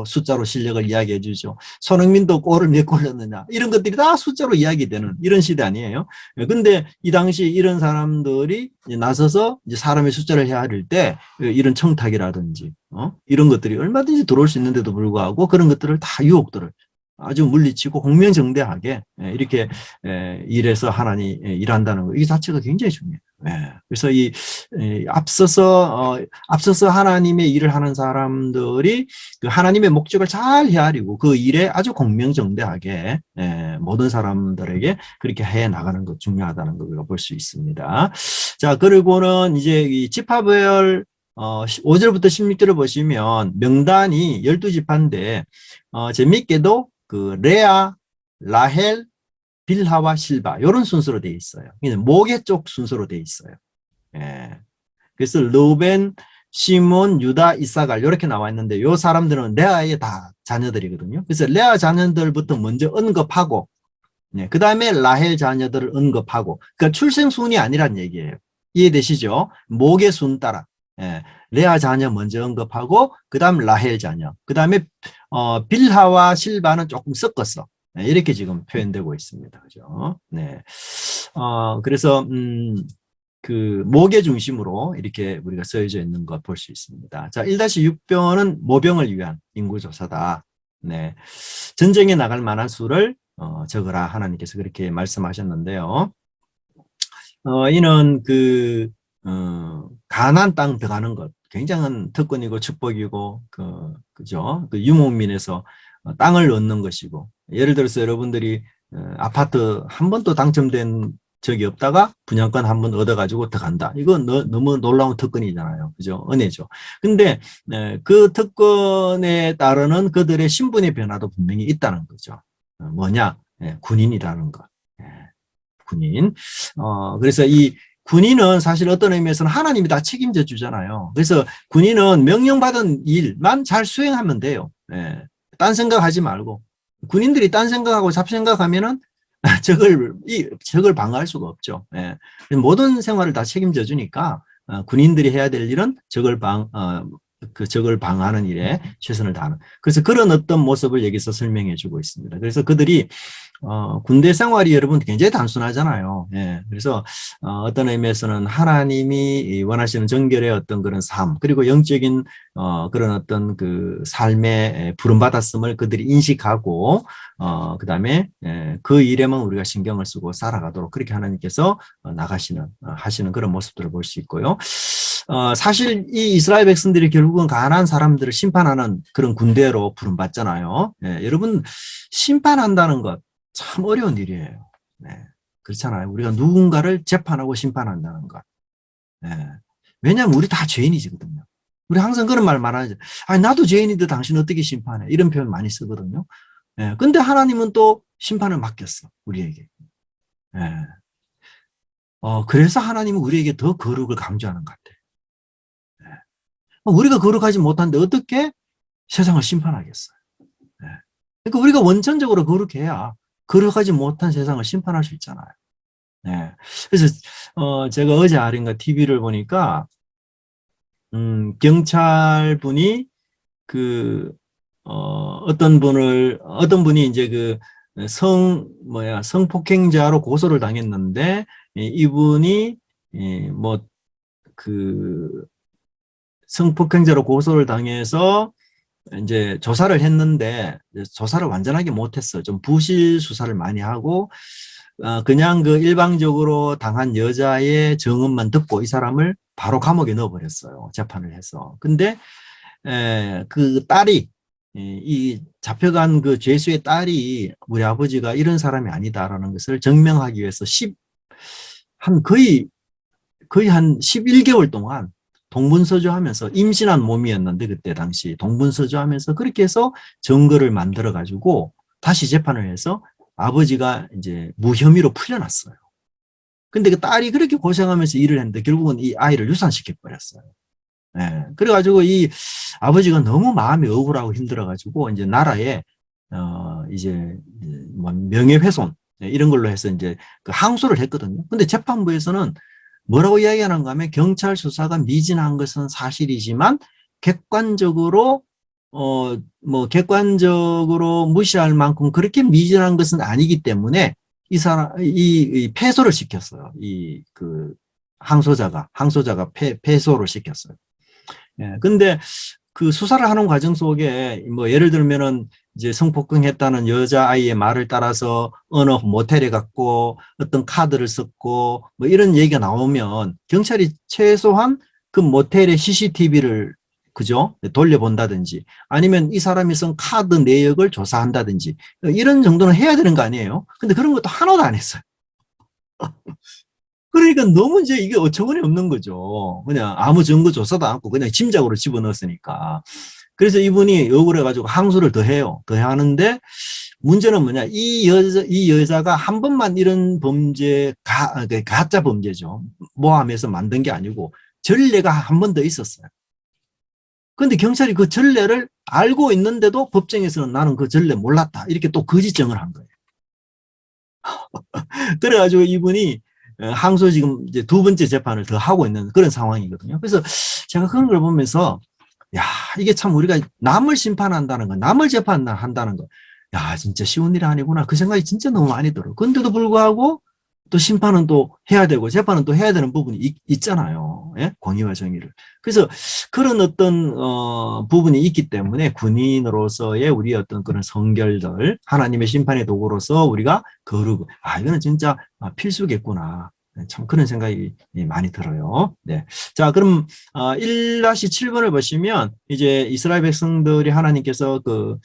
숫자로 실력을 이야기해주죠. 손흥민도 골을 몇 골 넣느냐. 이런 것들이 다 숫자로 이야기되는 이런 시대 아니에요. 근데 이 당시 이런 사람들이 나서서 이제 사람의 숫자를 헤아릴 때 이런 청탁이라든지, 이런 것들이 얼마든지 들어올 수 있는데도 불구하고 그런 것들을 다 유혹들을 아주 물리치고 공명정대하게 이렇게 일해서 하나님 일한다는 거, 이 자체가 굉장히 중요해요. 그래서 앞서서 하나님의 일을 하는 사람들이 그 하나님의 목적을 잘 헤아리고 그 일에 아주 공명정대하게 모든 사람들에게 그렇게 해 나가는 것 중요하다는 걸 우리가 볼 수 있습니다. 자, 그리고는 이제 이 지파별 5절부터 16절을 보시면 명단이 12지파인데 재미있게도 그 레아, 라헬, 빌하와 실바 이런 순서로 되어 있어요. 모계 쪽 순서로 되어 있어요. 그래서 르우벤, 시몬, 유다, 이사갈 이렇게 나와 있는데 이 사람들은 레아의 다 자녀들이거든요. 그래서 레아 자녀들부터 먼저 언급하고 그 다음에 라헬 자녀들을 언급하고 그러니까 출생 순이 아니란 얘기예요. 이해되시죠? 모계 순 따라 레아 자녀 먼저 언급하고 그 다음 라헬 자녀 그 다음에 빌하와 실바는 조금 섞었어. 이렇게 지금 표현되고 있습니다. 그죠? 네. 그래서, 그, 모계 중심으로 이렇게 우리가 쓰여져 있는 것 볼 수 있습니다. 자, 1-6번은 모병을 위한 인구조사다. 네. 전쟁에 나갈 만한 수를, 적으라. 하나님께서 그렇게 말씀하셨는데요. 이는 가나안 땅 들어가는 것. 굉장한 특권이고 축복이고, 그죠? 그 유목민에서 땅을 얻는 것이고, 예를 들어서 여러분들이 아파트 한 번도 당첨된 적이 없다가 분양권 한 번 얻어가지고 들어간다. 이건 너무 놀라운 특권이잖아요. 그죠? 은혜죠. 근데 그 특권에 따르는 그들의 신분의 변화도 분명히 있다는 거죠. 뭐냐? 군인이라는 것. 군인. 그래서 이 군인은 사실 어떤 의미에서는 하나님이 다 책임져 주잖아요. 그래서 군인은 명령받은 일만 잘 수행하면 돼요. 딴 생각하지 말고. 군인들이 딴 생각하고 잡생각하면은 적을 방어할 수가 없죠. 모든 생활을 다 책임져 주니까 군인들이 해야 될 일은 그 적을 방어하는 일에 최선을 다하는. 그래서 그런 어떤 모습을 여기서 설명해 주고 있습니다. 그래서 그들이 군대 생활이 여러분 굉장히 단순하잖아요. 그래서 어떤 의미에서는 하나님이 원하시는 정결의 어떤 그런 삶, 그리고 영적인 그런 어떤 그 삶의 부름받았음을 그들이 인식하고 그다음에 그 일에만 우리가 신경을 쓰고 살아가도록 그렇게 하나님께서 하시는 그런 모습들을 볼 수 있고요. 사실 이 이스라엘 백성들이 결국은 가난한 사람들을 심판하는 그런 군대로 부름받잖아요. 여러분 심판한다는 것 참 어려운 일이에요. 그렇잖아요. 우리가 누군가를 재판하고 심판한다는 것. 왜냐하면 우리 다 죄인이거든요. 우리 항상 그런 말 말하죠. 아니 나도 죄인인데 당신 어떻게 심판해? 이런 표현 많이 쓰거든요. 근데 하나님은 또 심판을 맡겼어. 우리에게. 그래서 하나님은 우리에게 더 거룩을 강조하는 것 같아요. 우리가 거룩하지 못한데 어떻게 세상을 심판하겠어요? 그러니까 우리가 원천적으로 거룩해야 거룩하지 못한 세상을 심판할 수 있잖아요. 그래서 제가 어제 아닌가 TV를 보니까 경찰분이 어떤 분이 이제 성폭행자로 고소를 당했는데 이분이 성폭행자로 고소를 당해서 이제 조사를 했는데 조사를 완전하게 못했어요. 좀 부실 수사를 많이 하고 그냥 일방적으로 당한 여자의 증언만 듣고 이 사람을 바로 감옥에 넣어버렸어요. 재판을 해서. 근데 그 딸이 이 잡혀간 그 죄수의 딸이 우리 아버지가 이런 사람이 아니다라는 것을 증명하기 위해서 거의 한 11개월 동안 동분서주하면서 임신한 몸이었는데 그때 당시 동분서주하면서 그렇게 해서 증거를 만들어 가지고 다시 재판을 해서 아버지가 이제 무혐의로 풀려났어요. 근데 그 딸이 그렇게 고생하면서 일을 했는데 결국은 이 아이를 유산시켜 버렸어요. 그래가지고 이 아버지가 너무 마음이 억울하고 힘들어가지고 이제 나라에 이제 뭐 명예훼손 이런 걸로 해서 이제 항소를 했거든요. 근데 재판부에서는 뭐라고 이야기하는가 하면 경찰 수사가 미진한 것은 사실이지만 객관적으로 객관적으로 무시할 만큼 그렇게 미진한 것은 아니기 때문에 이 패소를 시켰어요. 항소자가 패소를 시켰어요. 근데 그 수사를 하는 과정 속에 뭐 예를 들면은 이제 성폭행했다는 여자아이의 말을 따라서 어느 모텔에 갔고 어떤 카드를 썼고 뭐 이런 얘기가 나오면 경찰이 최소한 그 모텔의 CCTV를 그죠? 돌려본다든지 아니면 이 사람이 쓴 카드 내역을 조사한다든지 이런 정도는 해야 되는 거 아니에요? 근데 그런 것도 하나도 안 했어요. 그러니까 너무 이제 이게 어처구니 없는 거죠. 그냥 아무 증거 조사도 않고 그냥 짐작으로 집어넣었으니까. 그래서 이분이 억울해 가지고 항소를 더 해요. 더 하는데 문제는 뭐냐? 이 여자가 한 번만 이런 범죄, 가짜 범죄죠. 모함해서 만든 게 아니고 전례가 한 번 더 있었어요. 근데 경찰이 그 전례를 알고 있는데도 법정에서는 나는 그 전례 몰랐다. 이렇게 또 거짓증을 한 거예요. 그래가지고 이분이 항소 지금 이제 두 번째 재판을 더 하고 있는 그런 상황이거든요. 그래서 제가 그런 걸 보면서 야, 이게 참 우리가 남을 심판한다는 거, 남을 재판한다는 거, 야, 진짜 쉬운 일이 아니구나. 그 생각이 진짜 너무 많이 들어요. 근데도 불구하고 또 심판은 또 해야 되고 재판은 또 해야 되는 부분이 있잖아요. 예? 공의와 정의를. 그래서 그런 어떤 부분이 있기 때문에 군인으로서의 우리 어떤 그런 성결들, 하나님의 심판의 도구로서 우리가 거르고, 아, 이거는 진짜 필수겠구나. 참 그런 생각이 많이 들어요. 네. 자, 그럼 1-7번을 보시면 이제 이스라엘 백성들이 하나님께서 그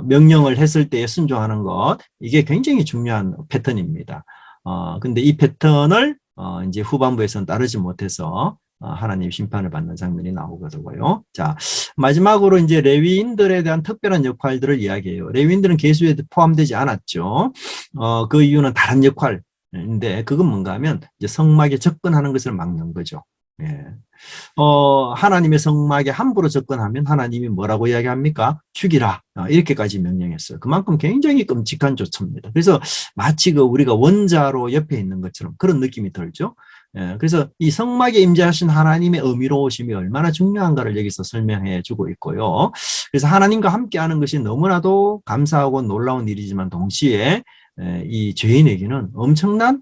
명령을 했을 때 순종하는 것, 이게 굉장히 중요한 패턴입니다. 근데 이 패턴을 이제 후반부에서는 따르지 못해서 하나님 심판을 받는 장면이 나오거든요. 자, 마지막으로 이제 레위인들에 대한 특별한 역할들을 이야기해요. 레위인들은 계수에 포함되지 않았죠. 그 이유는 다른 역할인데 그건 뭔가 하면 이제 성막에 접근하는 것을 막는 거죠. 예. 하나님의 성막에 함부로 접근하면 하나님이 뭐라고 이야기합니까? 죽이라. 이렇게까지 명령했어요. 그만큼 굉장히 끔찍한 조처입니다. 그래서 마치 그 우리가 원자로 옆에 있는 것처럼 그런 느낌이 들죠. 예, 그래서 이 성막에 임재하신 하나님의 의미로우심이 얼마나 중요한가를 여기서 설명해 주고 있고요. 그래서 하나님과 함께하는 것이 너무나도 감사하고 놀라운 일이지만 동시에 이 죄인에게는 엄청난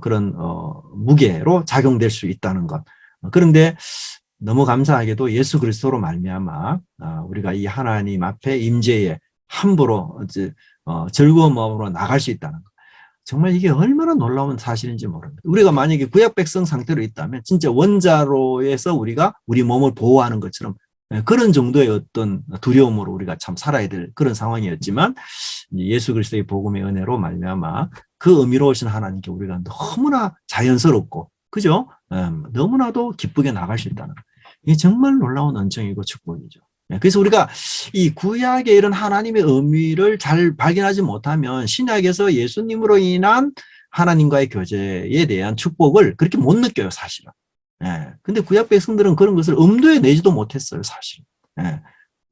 그런 무게로 작용될 수 있다는 것. 그런데 너무 감사하게도 예수 그리스도로 말미암아 우리가 이 하나님 앞에 임재에 함부로 즐거운 마음으로 나갈 수 있다는 것. 정말 이게 얼마나 놀라운 사실인지 모릅니다. 우리가 만약에 구약 백성 상태로 있다면 진짜 원자로에서 우리가 우리 몸을 보호하는 것처럼 그런 정도의 어떤 두려움으로 우리가 참 살아야 될 그런 상황이었지만 예수 그리스도의 복음의 은혜로 말미암아 그 의미로우신 하나님께 우리가 너무나 자연스럽고 그죠? 너무나도 기쁘게 나갈 수 있다는 이게 정말 놀라운 은총이고 축복이죠. 그래서 우리가 이 구약의 이런 하나님의 의미를 잘 발견하지 못하면 신약에서 예수님으로 인한 하나님과의 교제에 대한 축복을 그렇게 못 느껴요, 사실은. 근데 구약 백성들은 그런 것을 엄두에 내지도 못했어요, 사실.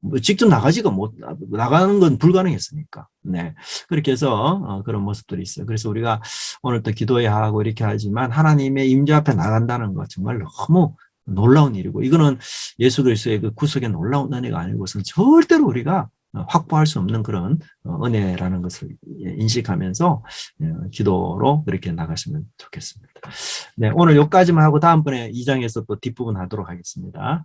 뭐 직접 나가는 건 불가능했으니까. 네. 그렇게 해서, 그런 모습들이 있어요. 그래서 우리가 오늘 또 기도해야 하고 이렇게 하지만 하나님의 임재 앞에 나간다는 거 정말 너무 놀라운 일이고, 이거는 예수 그리스도의 그 구속의 놀라운 은혜가 아니고서는 절대로 우리가 확보할 수 없는 그런 은혜라는 것을 인식하면서 기도로 그렇게 나가시면 좋겠습니다. 네. 오늘 여기까지만 하고 다음번에 2장에서 또 뒷부분 하도록 하겠습니다.